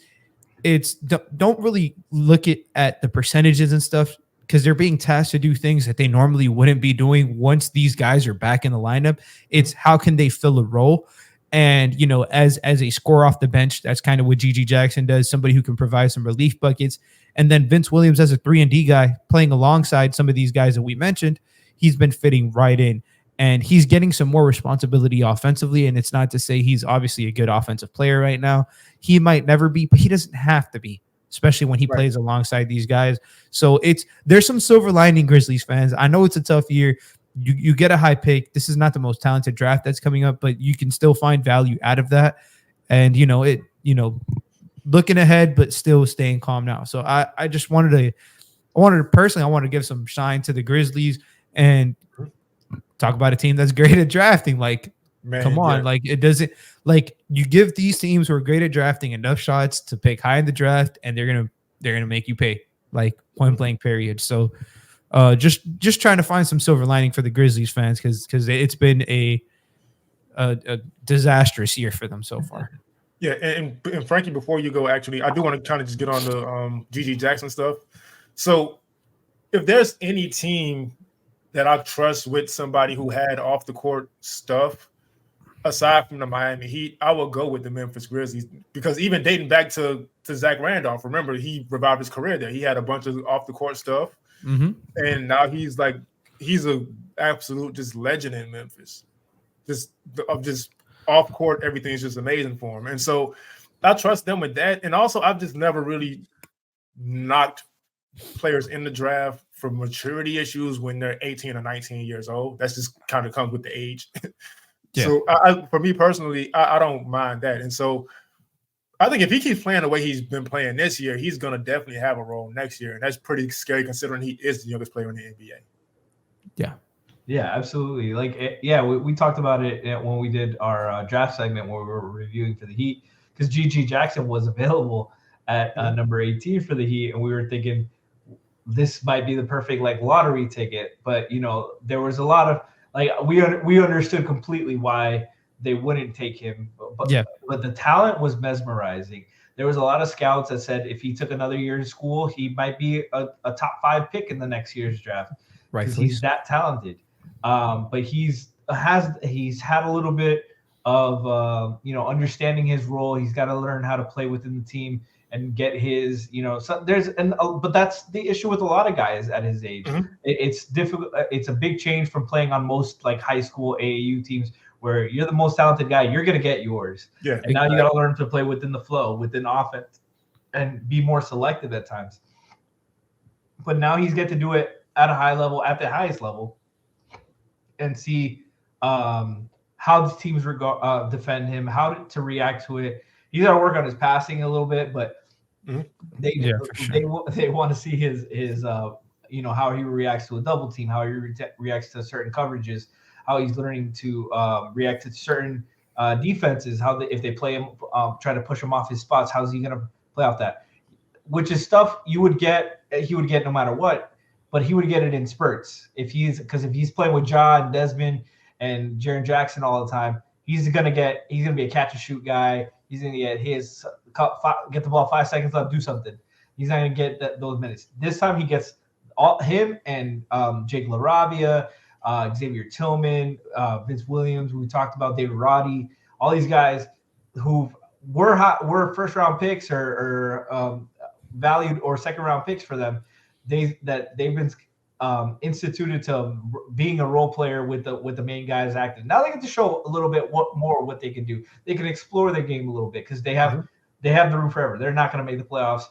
don't really look at the percentages and stuff because they're being tasked to do things that they normally wouldn't be doing once these guys are back in the lineup. It's how can they fill a role? And, as a scorer off the bench, that's kind of what G.G. Jackson does, somebody who can provide some relief buckets. And then Vince Williams as a 3-and-D guy playing alongside some of these guys that we mentioned, he's been fitting right in, and he's getting some more responsibility offensively. And it's not to say he's obviously a good offensive player right now. He might never be, but he doesn't have to be, especially when he plays alongside these guys. So there's some silver lining, Grizzlies fans. I know it's a tough year. You get a high pick. This is not the most talented draft that's coming up, but you can still find value out of that. And, looking ahead, but still staying calm now. So I just wanted to I want to give some shine to the Grizzlies and talk about a team that's great at drafting. Like, Man, come on, yeah. like it doesn't like you give these teams who are great at drafting enough shots to pick high in the draft, and they're gonna make you pay, like point blank period. So just trying to find some silver lining for the Grizzlies fans because it's been a disastrous year for them so far. Yeah, and Frankie, before you go, actually, I do want to kind of just get on the GG Jackson stuff. So if there's any team that I trust with somebody who had off the court stuff, aside from the Miami Heat, I will go with the Memphis Grizzlies, because even dating back to Zach Randolph, remember, he revived his career there. He had a bunch of off the court stuff, and now he's a absolute just legend in Memphis. Just off court, everything is just amazing for him, and so I trust them with that. And also, I've just never really knocked players in the draft for maturity issues when they're 18 or 19 years old. That's just kind of comes with the age. Yeah. So for me personally, I don't mind that. And so I think if he keeps playing the way he's been playing this year, he's going to definitely have a role next year. And that's pretty scary considering he is the youngest player in the NBA. Yeah. Yeah, absolutely. We talked about it when we did our draft segment where we were reviewing for the Heat, because GG Jackson was available at number 18 for the Heat. And we were thinking this might be the perfect lottery ticket. But, there was a lot of, we understood completely why they wouldn't take him, but the talent was mesmerizing. There was a lot of scouts that said if he took another year in school, he might be a top 5 pick in the next year's draft, because he's that talented. But he's had a little bit of understanding his role. He's got to learn how to play within the team and get his, but that's the issue with a lot of guys at his age. It's difficult. It's a big change from playing on most high school AAU teams where you're the most talented guy. You're going to get yours. Yeah. And now you got to learn to play within the flow, within offense, and be more selective at times. But now he's get to do it at a high level, at the highest level, and see how the teams defend him, how to react to it. He's got to work on his passing a little bit, but they want to see his how he reacts to a double team, how he reacts to certain coverages, how he's learning to react to certain defenses, if they play him, try to push him off his spots, how's he going to play off that? Which is stuff he would get no matter what, but he would get it in spurts. If he's playing with Ja and Desmond and Jaren Jackson all the time, he's gonna be a catch and shoot guy. He's gonna get get the ball 5 seconds left, do something. He's not gonna get those minutes. This time he gets him and Jake LaRavia, Xavier Tillman, Vince Williams, who we talked about, David Roddy, all these guys who were first round picks or valued or second round picks for them. They've been instituted to being a role player with the main guys active. Now they get to show a little bit what they can do. They can explore their game a little bit because they have the room forever. They're not going to make the playoffs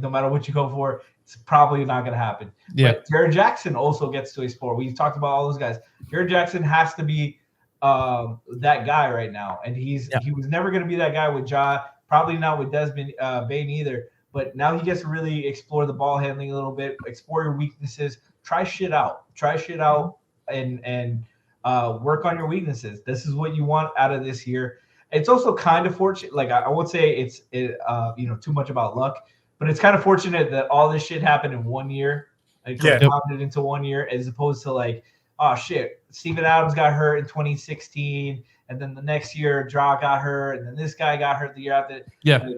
no matter what you go for, it's probably not going to happen. Yeah. But Jaren Jackson also gets to explore. We talked about all those guys. Jaren Jackson has to be that guy right now, and he was never going to be that guy with Ja. Probably not with Desmond Bane either. But now he gets to really explore the ball handling a little bit, explore your weaknesses, try shit out, and work on your weaknesses. This is what you want out of this year. It's also kind of fortunate. I won't say it's too much about luck, but it's kind of fortunate that all this shit happened in 1 year. Compounded into 1 year, as opposed to oh shit, Steven Adams got hurt in 2016, and then the next year Ja got hurt, and then this guy got hurt the year after. Yeah.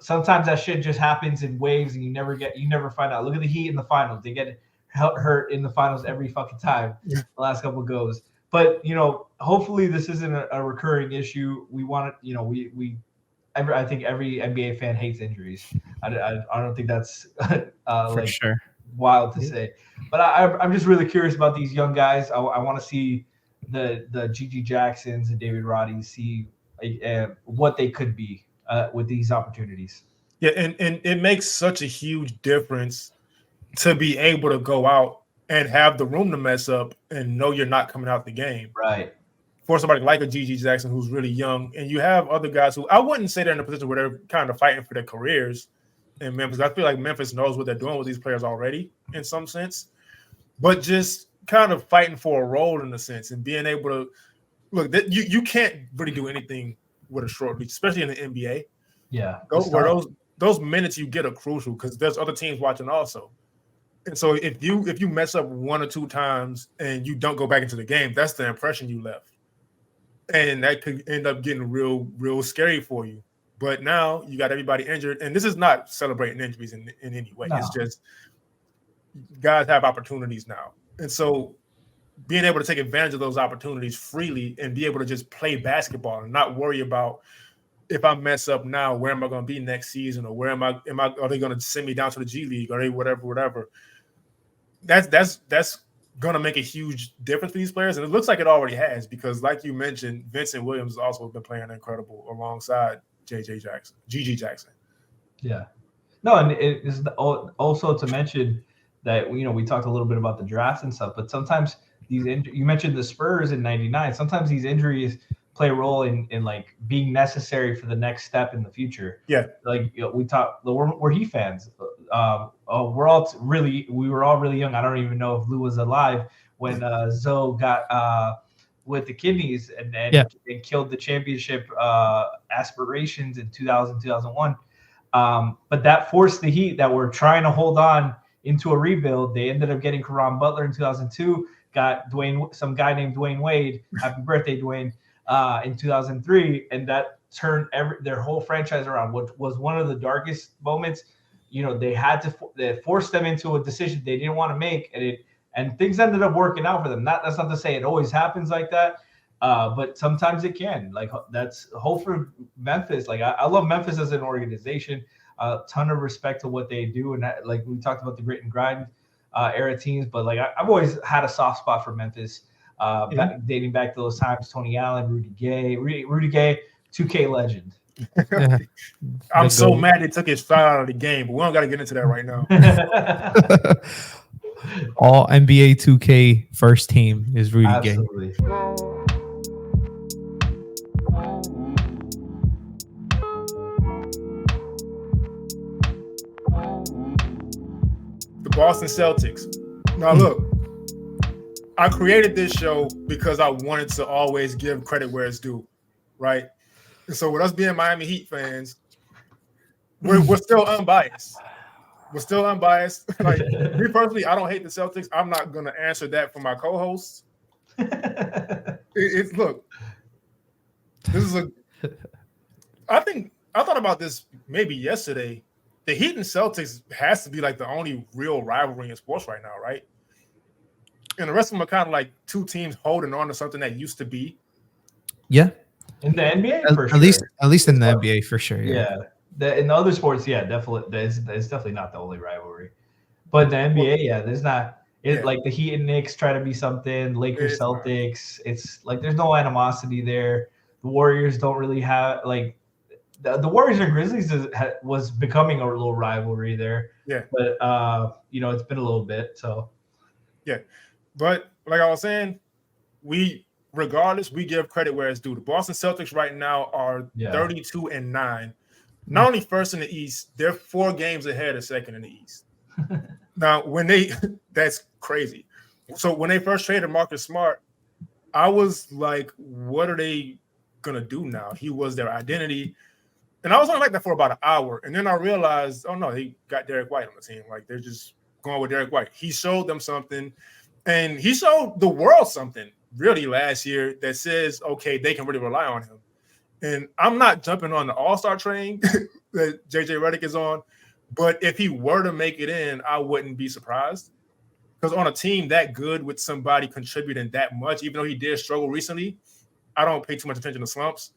Sometimes that shit just happens in waves, and you never find out. Look at the Heat in the finals; they get hurt in the finals every fucking time. The last couple goes, but hopefully this isn't a recurring issue. We want it. I think every NBA fan hates injuries. I don't think that's for sure wild to say, but I'm just really curious about these young guys. I want to see the GG Jacksons and David Roddy's, see what they could be with these opportunities. Yeah, and it makes such a huge difference to be able to go out and have the room to mess up and know you're not coming out the game. Right. For somebody like a GG Jackson who's really young, and you have other guys who I wouldn't say they're in a position where they're kind of fighting for their careers, in Memphis. I feel like Memphis knows what they're doing with these players already in some sense, but just kind of fighting for a role in a sense and being able to look that you can't really do anything with a short leash, especially in the NBA. Yeah, Those minutes you get are crucial because there's other teams watching also. And so if you mess up 1 or 2 times and you don't go back into the game, that's the impression you left. And that could end up getting real scary for you. But now you got everybody injured. And this is not celebrating injuries in any way. No. It's just guys have opportunities now. And so being able to take advantage of those opportunities freely and be able to just play basketball and not worry about if I mess up now, where am I going to be next season, or where are they going to send me down to the G League, or whatever. That's going to make a huge difference for these players. And it looks like it already has, because like you mentioned, Vincent Williams has also been playing incredible alongside GG Jackson. Yeah. No, and it is also to mention that, we talked a little bit about the draft and stuff, but sometimes you mentioned the Spurs in 99. Sometimes these injuries play a role in like being necessary for the next step in the future. Yeah. Like we're Heat fans. We were all really young. I don't even know if Lou was alive when Zoe got with the kidneys and killed the championship aspirations in 2000, 2001. But that forced the Heat that were trying to hold on into a rebuild. They ended up getting Caron Butler in 2002, got some guy named Dwayne Wade. Happy birthday, Dwayne. In 2003, and that turned their whole franchise around. What was one of the darkest moments, they forced them into a decision they didn't want to make, and things ended up working out for them. That's not to say it always happens like that, but sometimes it can. Like, that's hope for Memphis. Like, I love Memphis as an organization. A ton of respect to what they do, and like we talked about the grit and grind era teams, but like I've always had a soft spot for Memphis. Dating back to those times, Tony Allen, Rudy Gay, 2K legend. I'm so mad they took his shot out of the game, but we don't got to get into that right now. All NBA 2K first team is Rudy Absolutely. Gay. The Boston Celtics. Now look. I created this show because I wanted to always give credit where it's due, right? And so with us being Miami Heat fans, we're still unbiased. We're still unbiased. Like, me personally, I don't hate the Celtics. I'm not going to answer that for my co-hosts. Look, this is I thought about this maybe yesterday. The Heat and Celtics has to be like the only real rivalry in sports right now, right? And the rest of them are kind of like two teams holding on to something that used to be. Yeah. In the NBA, for sure. At least in the NBA, for sure. Yeah. In the other sports, definitely. It's definitely not the only rivalry. But the NBA, there's not. Like the Heat and Knicks try to be something. Lakers, Celtics. It's like there's no animosity there. The Warriors don't really have like. The Warriors and Grizzlies was becoming a little rivalry there. Yeah. But it's been a little bit. So. Yeah. But like I was saying, regardless, we give credit where it's due. The Boston Celtics right now are 32-9. Not only first in the East, they're 4 games ahead of second in the East. Now, that's crazy. So when they first traded Marcus Smart, I was like, what are they going to do now? He was their identity. And I was only like that for about an hour. And then I realized, oh, no, they got Derek White on the team. Like, they're just going with Derek White. He showed them something. And he showed the world something really last year that says, okay, they can really rely on him. And I'm not jumping on the all-star train that JJ Redick is on, but if he were to make it in, I wouldn't be surprised. Because on a team that good with somebody contributing that much, even though he did struggle recently, I don't pay too much attention to slumps.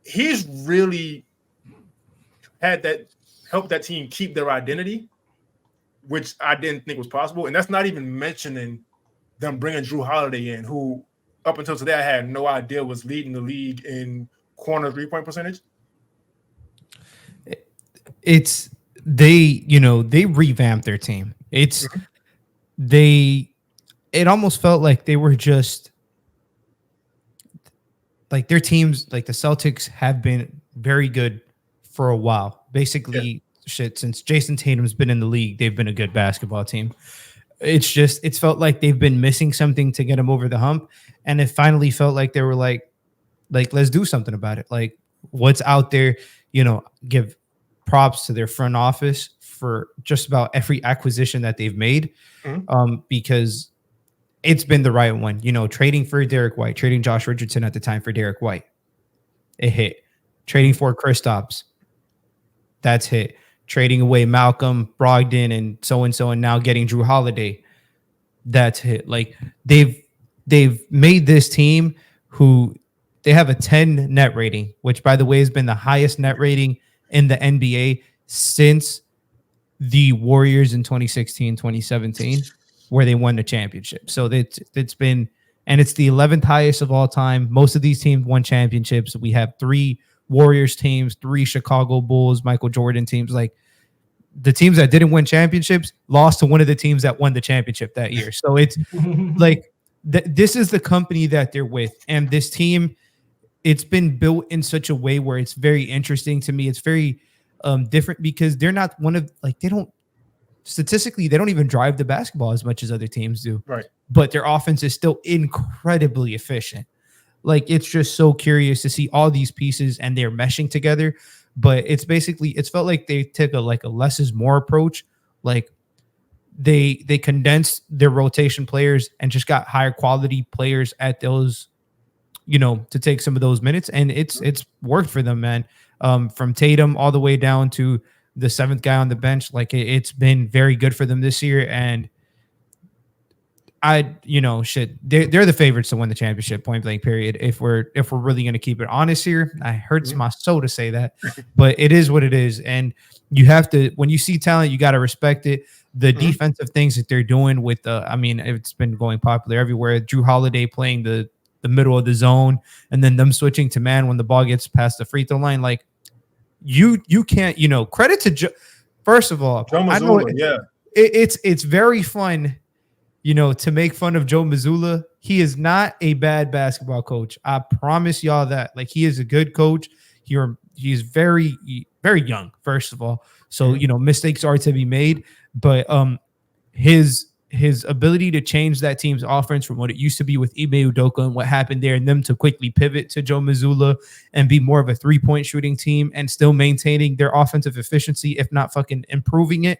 He's really helped that team keep their identity, which I didn't think was possible. And that's not even mentioning them bringing Drew Holiday in, who up until today I had no idea was leading the league in corner 3-point percentage. They revamped their team. It almost felt like they were just like their teams, like the Celtics have been very good for a while. Basically, since Jason Tatum's been in the league, they've been a good basketball team. It's felt like they've been missing something to get them over the hump, and it finally felt like they were like let's do something about it. Like what's out there, give props to their front office for just about every acquisition that they've made, because it's been the right one. Trading for Derek White, trading Josh Richardson at the time for Derek White, it hit. Trading for Kristaps, that's hit. Trading away Malcolm Brogdon and so, and now getting Drew Holiday, that's hit. Like they've made this team who they have a 10 net rating, which by the way has been the highest net rating in the NBA since the Warriors in 2016, 2017, where they won the championship. So it's been, and it's the 11th highest of all time. Most of these teams won championships. We have 3 Warriors teams, 3 Chicago Bulls, Michael Jordan teams. Like the teams that didn't win championships lost to one of the teams that won the championship that year. So it's like this is the company that they're with. And this team, it's been built in such a way where it's very interesting to me. It's very different because they're not one of they don't even drive the basketball as much as other teams do. Right. But their offense is still incredibly efficient. Like it's just so curious to see all these pieces and they're meshing together. But it's felt like they took a less is more approach. Like they condensed their rotation players and just got higher quality players at those, to take some of those minutes. And it's worked for them, man. From Tatum all the way down to the 7th guy on the bench. Like it's been very good for them this year. And they're the favorites to win the championship, point blank period. If we're really going to keep it honest here, it hurts my soul to say that, but it is what it is. And you have to, when you see talent, you got to respect it. The defensive things that they're doing with it's been going popular everywhere. Drew Holiday playing the middle of the zone and then them switching to man when the ball gets past the free throw line. Like you can't, credit to first of all, Joe Mazzulla, I know it's very fun, to make fun of Joe Mazzulla. He is not a bad basketball coach. I promise y'all that. Like he is a good coach. He's very, very young, first of all. So, mistakes are to be made, but his ability to change that team's offense from what it used to be with Ime Udoka and what happened there and them to quickly pivot to Joe Mazzulla and be more of a 3-point shooting team and still maintaining their offensive efficiency, if not fucking improving it,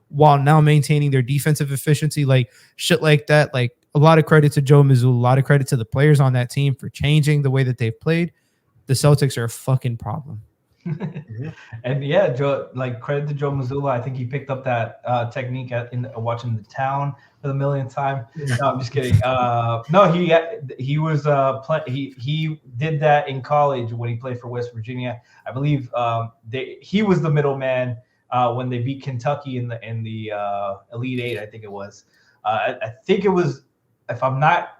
while now maintaining their defensive efficiency, like shit like that. Like a lot of credit to Joe Mazzulla, a lot of credit to the players on that team for changing the way that they've played. The Celtics are a fucking problem. And yeah, Joe, credit to Joe Mazzulla. I think he picked up that technique in watching The Town for the millionth time. No, I'm just kidding. No, he was he did that in college when he played for West Virginia. I believe he was the middleman when they beat Kentucky in the Elite Eight. I think it was. I think it was. If I'm not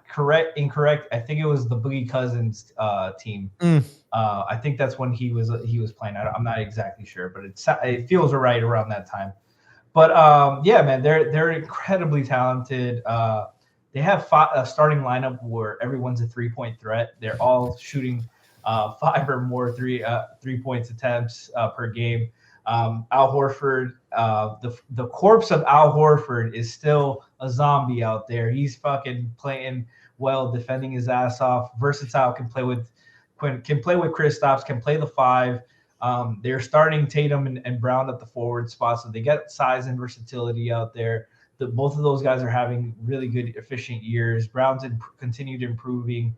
incorrect, I think it was the Boogie Cousins team. I think that's when he was playing. I'm not exactly sure, but it feels right around that time. But yeah, man, they're incredibly talented. They have a starting lineup where everyone's a 3-point threat. They're all shooting 5 or more 3-point attempts per game. Al Horford, the corpse of Al Horford is still a zombie out there. He's fucking playing well, defending his ass off. Versatile, can play with Kristaps, can play the 5. They're starting Tatum and Brown at the forward spot, so they get size and versatility out there. Both of those guys are having really good, efficient years. Brown's continued improving.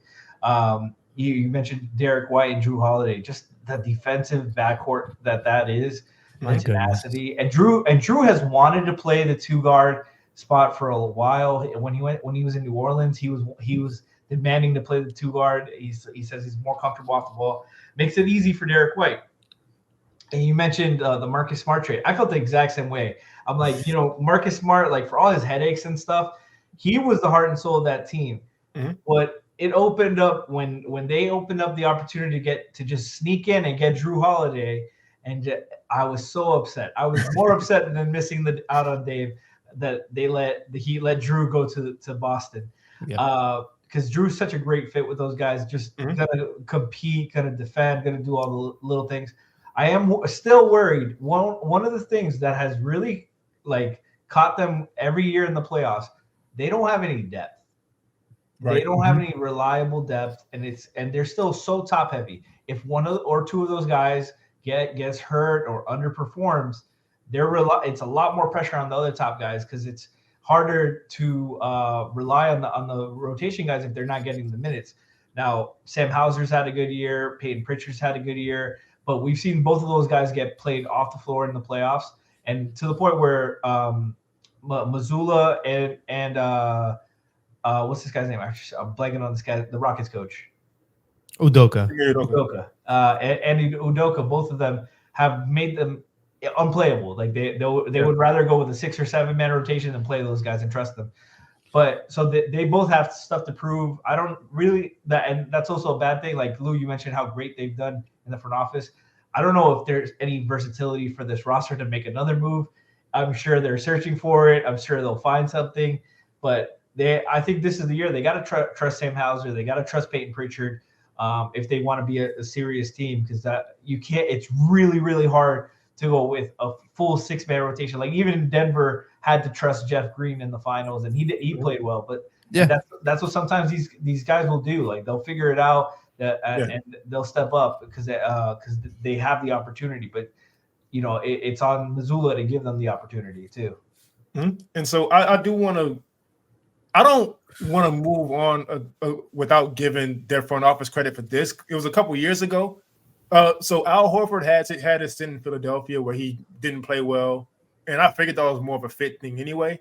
You mentioned Derek White and Drew Holiday, just the defensive backcourt that is. My tenacity. And Drew has wanted to play the 2-guard spot for a while. When he was in New Orleans, he was demanding to play the 2-guard. He says he's more comfortable off the ball. Makes it easy for Derek White. And you mentioned the Marcus Smart trade. I felt the exact same way. I'm like, Marcus Smart, like for all his headaches and stuff, he was the heart and soul of that team. Mm-hmm. But it opened up when they opened up the opportunity to just sneak in and get Drew Holiday. And I was so upset. I was more upset than missing out on Dave that he let Drew go to Boston. Because Drew's such a great fit with those guys. Just gonna compete, gonna defend, gonna do all the little things. I am still worried. One of the things that has really like caught them every year in the playoffs, they don't have any depth. Right. They don't have any reliable depth, and they're still so top heavy. If one or two of those guys gets hurt or underperforms, it's a lot more pressure on the other top guys because it's harder to rely on the rotation guys if they're not getting the minutes. Now, Sam Hauser's had a good year, Peyton Pritchard's had a good year, but we've seen both of those guys get played off the floor in the playoffs, and to the point where Mazzulla and what's this guy's name? I'm blanking on this guy, the Rockets coach. Udoka. And Udoka, both of them have made them unplayable. Like they would rather go with a 6 or 7 man rotation than play those guys and trust them. But so they both have stuff to prove. I don't really and that's also a bad thing. Like Lou, you mentioned how great they've done in the front office. I don't know if there's any versatility for this roster to make another move. I'm sure they're searching for it. I'm sure they'll find something, but I think this is the year they got to trust Sam Hauser. They got to trust Peyton Pritchard if they want to be a serious team, because that you can't. It's really, really hard to go with a full 6-man rotation. Like even Denver had to trust Jeff Green in the finals, and he played well. But yeah, that's what sometimes these guys will do. Like they'll figure it out and they'll step up because they have the opportunity. But it's on Mazzulla to give them the opportunity too. Mm-hmm. And so I do want to. I don't want to move on without giving their front office credit for this. It was a couple years ago. So Al Horford had a stint in Philadelphia where he didn't play well, and I figured that was more of a fit thing anyway.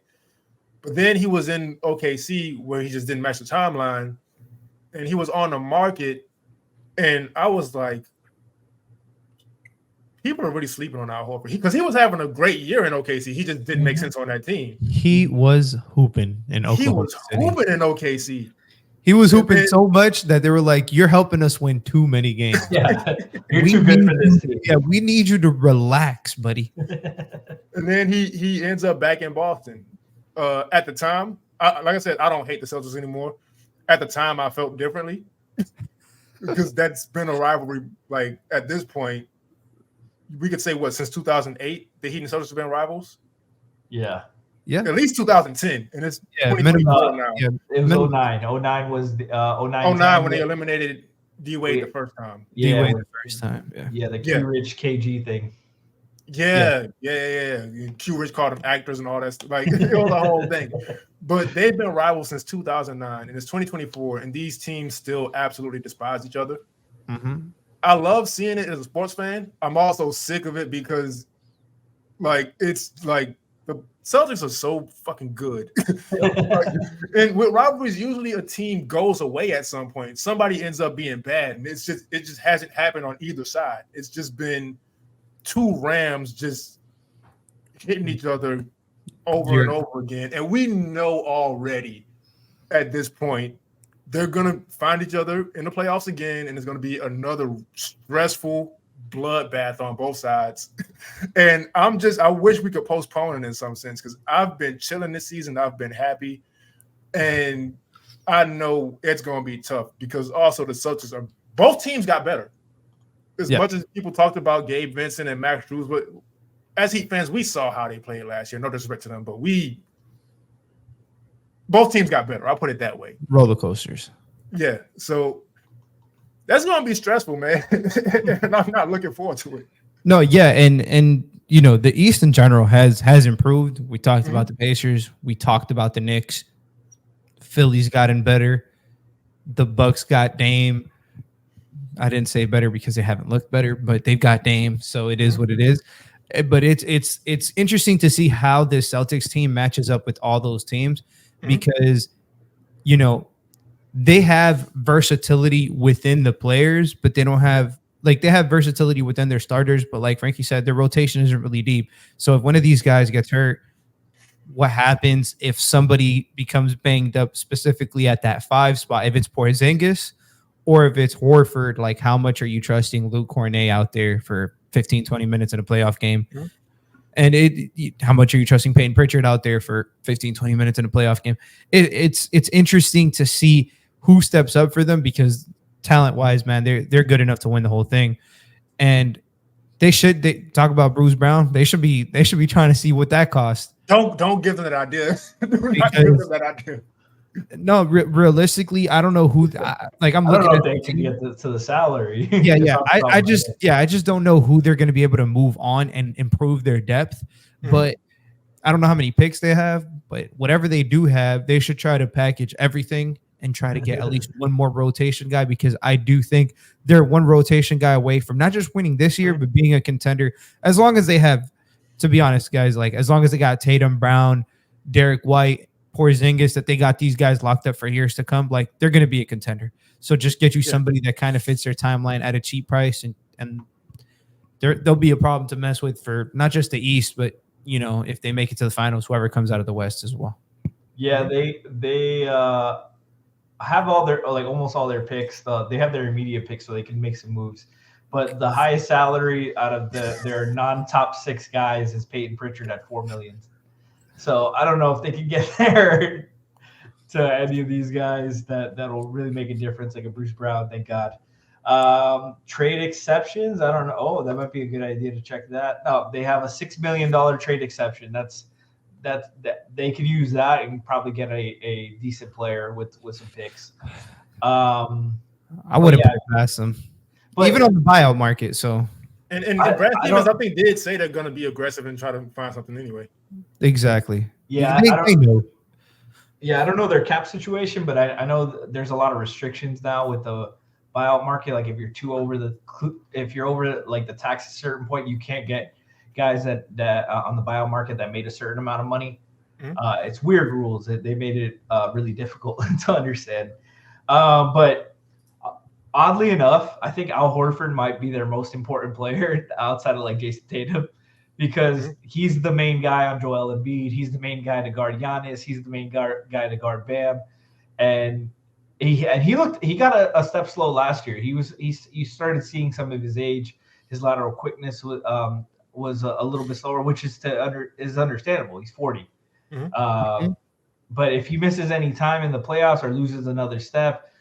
But then he was in OKC where he just didn't match the timeline, and he was on the market, and I was like, people are really sleeping on Al Horford because he was having a great year in OKC. He just didn't make sense on that team. He was hooping in Oklahoma He was City. hooping in OKC. He was hooping so much that they were like, "You're helping us win too many games. Yeah, you're too good for this team. Yeah, we need you to relax, buddy." And then he ends up back in Boston. At the time, like I said, I don't hate the Celtics anymore. At the time, I felt differently because that's been a rivalry. Like at this point, we could say since 2008, the Heat and Celtics have been rivals. Yeah. Yeah, at least 2010, and it's 2024 now. Yeah, it was 09. 09 was the 09 when they eliminated D Wade the first time. D Wade the first time. Yeah, the Q Rich KG thing. Yeah. Q Rich called them actors and all that stuff. Like it was a whole thing. But they've been rivals since 2009, and it's 2024, and these teams still absolutely despise each other. Mm-hmm. I love seeing it as a sports fan. I'm also sick of it because, it's like the Celtics are so fucking good. And with rivalries, usually a team goes away at some point. Somebody ends up being bad, and it just hasn't happened on either side. It's just been two Rams just hitting each other over and over again. And we know already at this point they're going to find each other in the playoffs again, and it's going to be another stressful bloodbath on both sides. And I wish we could postpone it in some sense because I've been chilling this season. I've been happy. And I know it's going to be tough because also the Celtics both teams got better. As much as people talked about Gabe Vincent and Max Strus, but as Heat fans, we saw how they played last year. No disrespect to them, but both teams got better. I'll put it that way. Roller coasters. Yeah. So that's going to be stressful, man. And I'm not looking forward to it. No, yeah. And the East in general has improved. We talked about the Pacers. We talked about the Knicks. Philly's gotten better. The Bucks got Dame. I didn't say better because they haven't looked better, but they've got Dame. So it is what it is. But it's interesting to see how this Celtics team matches up with all those teams because, they have versatility within the players, but they don't have they have versatility within their starters. But like Frankie said, their rotation isn't really deep. So if one of these guys gets hurt, what happens if somebody becomes banged up specifically at that 5 spot? If it's Porzingis or if it's Horford, like how much are you trusting Luke Cornet out there for 15, 20 minutes in a playoff game? Mm-hmm. And how much are you trusting Peyton Pritchard out there for 15, 20 minutes in a playoff game? It's interesting to see who steps up for them because talent-wise, man, they're good enough to win the whole thing. And They talk about Bruce Brown. They should be trying to see what that costs. Don't give them that idea. Do not give them that idea. No, realistically, I don't know who. I'm looking at. They can get to the salary. Yeah. I just don't know who they're going to be able to move on and improve their depth. But I don't know how many picks they have. But whatever they do have, they should try to package everything and try to get at least one more rotation guy, because I do think they're one rotation guy away from not just winning this year, but being a contender. As long as they have, to be honest, guys, like as long as they got Tatum, Brown, Derek White, Porzingis, that they got these guys locked up for years to come, like they're going to be a contender. So just get you somebody that kind of fits their timeline at a cheap price, and there'll be a problem to mess with for not just the East, but if they make it to the finals, whoever comes out of the West as well. Yeah, they have all their almost all their picks. They have their immediate picks, so they can make some moves. But the highest salary out of their non-top 6 guys is Peyton Pritchard at $4 million. So I don't know if they can get there to any of these guys that'll really make a difference, like a Bruce Brown. Thank God. Trade exceptions. I don't know. Oh, that might be a good idea to check that. No, they have a $6 million trade exception. That they could use that and probably get a decent player with some picks. I wouldn't put it past them, but even on the buyout market. So and Brad Stevens, I think, did say they're going to be aggressive and try to find something anyway. Exactly. Yeah, I don't know their cap situation, but I know there's a lot of restrictions now with the buyout market. Like if you're over like the tax at a certain point, you can't get guys that on the buyout market that made a certain amount of money. It's weird rules. They made it really difficult to understand. But oddly enough, I think Al Horford might be their most important player outside of like Jason Tatum, because he's the main guy on Joel Embiid. He's the main guy to guard Giannis. He's the main guy to guard Bam. And he got a step slow last year. He started seeing some of his age. His lateral quickness was a little bit slower, which is understandable. He's 40. But if he misses any time in the playoffs or loses another step,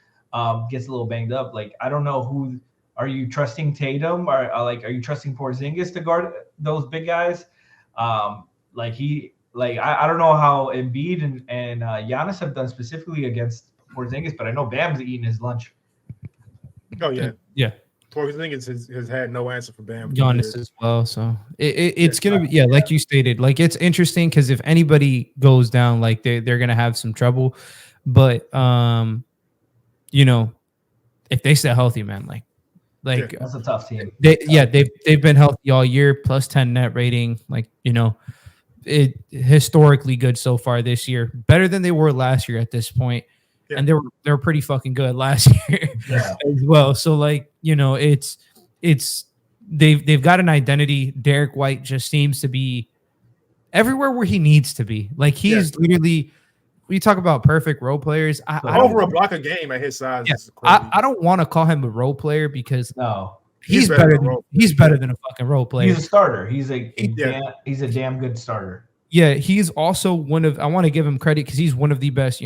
gets a little banged up, like I don't know who. Are you trusting Tatum, or are you trusting Porzingis to guard those big guys? I don't know how Embiid and Giannis have done specifically against Porzingis, but I know Bam's eating his lunch. Oh yeah, yeah. Porzingis has had no answer for Bam. Giannis as well. So it's gonna be like you stated. Like it's interesting because if anybody goes down, like they're gonna have some trouble. But if they stay healthy, man, like that's a tough team. They've been healthy all year, plus 10 net rating. It historically good so far this year, better than they were last year at this point. Yeah. And they were pretty fucking good last year as well. So it's they've got an identity. Derek White just seems to be everywhere where he needs to be. Like he's literally. We talk about perfect role players. Over a block a game at his size. Yeah, I don't want to call him a role player because he's better than a fucking role player. He's a starter. He's a damn good starter. Yeah, he's also one of. I want to give him credit because he's one of the best.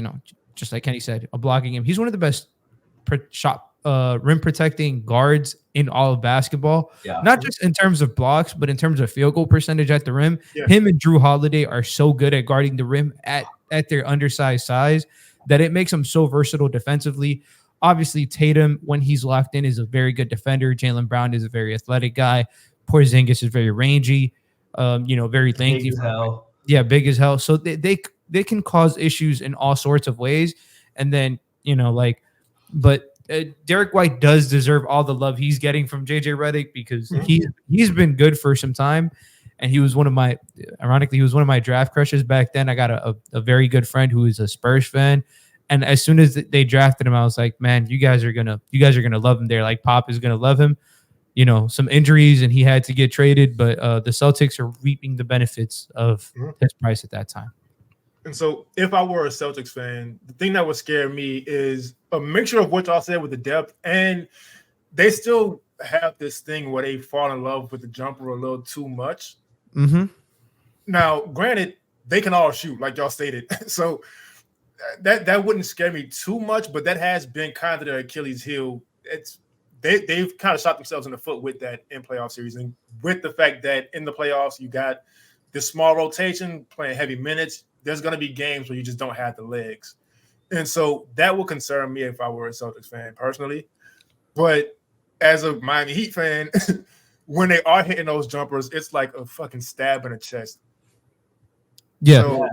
Just like Kenny said, a blocking game. He's one of the best rim protecting guards in all of basketball. Yeah. Not just in terms of blocks, but in terms of field goal percentage at the rim. Yeah. Him and Drew Holiday are so good at guarding the rim at their undersized size that it makes them so versatile defensively. Obviously, Tatum, when he's locked in, is a very good defender. Jaylen Brown is a very athletic guy. Porzingis is very rangy, very lengthy. Big as hell. Yeah, big as hell. So they can cause issues in all sorts of ways. And then, but Derek White does deserve all the love he's getting from JJ Redick because he's been good for some time. And he was one of my draft crushes back then. I got a very good friend who is a Spurs fan. And as soon as they drafted him, I was like, man, you guys are gonna love him there. Like Pop is gonna love him. Some injuries and he had to get traded, but the Celtics are reaping the benefits of his price at that time. And so if I were a Celtics fan, the thing that would scare me is a mixture of what y'all said with the depth, and they still have this thing where they fall in love with the jumper a little too much. Mm-hmm. Now, granted, they can all shoot, like y'all stated. So that wouldn't scare me too much, but that has been kind of their Achilles heel. they've kind of shot themselves in the foot with that in playoff series, and with the fact that in the playoffs you got this small rotation playing heavy minutes. There's going to be games where you just don't have the legs, and so that will concern me if I were a Celtics fan personally. But as a Miami Heat fan, when they are hitting those jumpers, it's like a fucking stab in the chest. Yeah. So,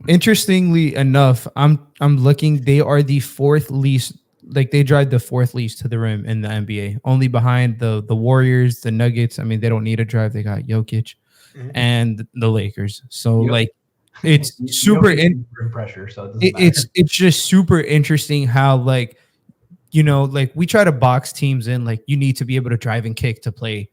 interestingly enough, I'm looking. They are the fourth least. Like they drive the fourth least to the rim in the NBA, only behind the Warriors, the Nuggets. I mean, they don't need a drive. They got Jokic and the Lakers. So like, it's super in pressure. So it it's just super interesting how like, you know, like we try to box teams in. Like you need to be able to drive and kick to play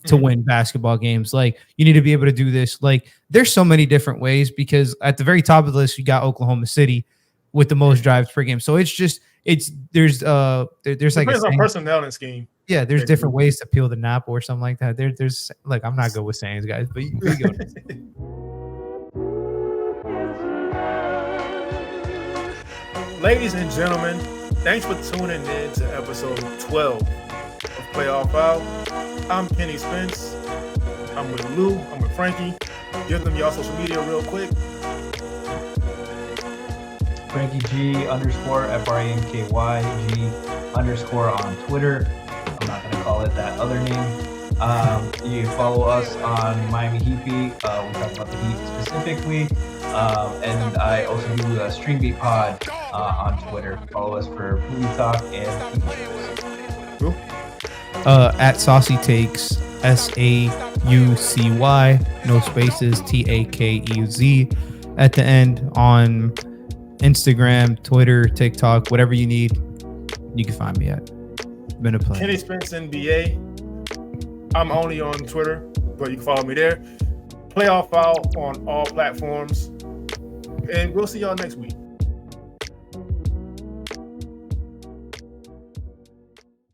to win basketball games. Like you need to be able to do this. Like there's so many different ways, because at the very top of the list you got Oklahoma City with the most drives per game. So it's just there's like depends on personnel and scheme. Yeah, there's different ways to peel the nap or something like that. There's like, I'm not good with sayings, guys, but you go. Ladies and gentlemen, thanks for tuning in to episode 12 of Playoff Foul. I'm Kenny Spence. I'm with Lou. I'm with Frankie. Give them your social media real quick. Frankie G _ FRANKY G _ on Twitter. I'm not going to call it that other name. You can follow us on Miami Heat Beat. We talk about the Heat specifically. And I also do a Stream Beat Pod on Twitter. Follow us for movie talk and Cool. At Saucy Takes, SAUCY, no spaces, TAKEUZ at the end, on Instagram, Twitter, TikTok, whatever you need, you can find me at. Been a pleasure. Kenny Spence NBA. I'm only on Twitter, but you can follow me there. Playoff Foul on all platforms. And we'll see y'all next week.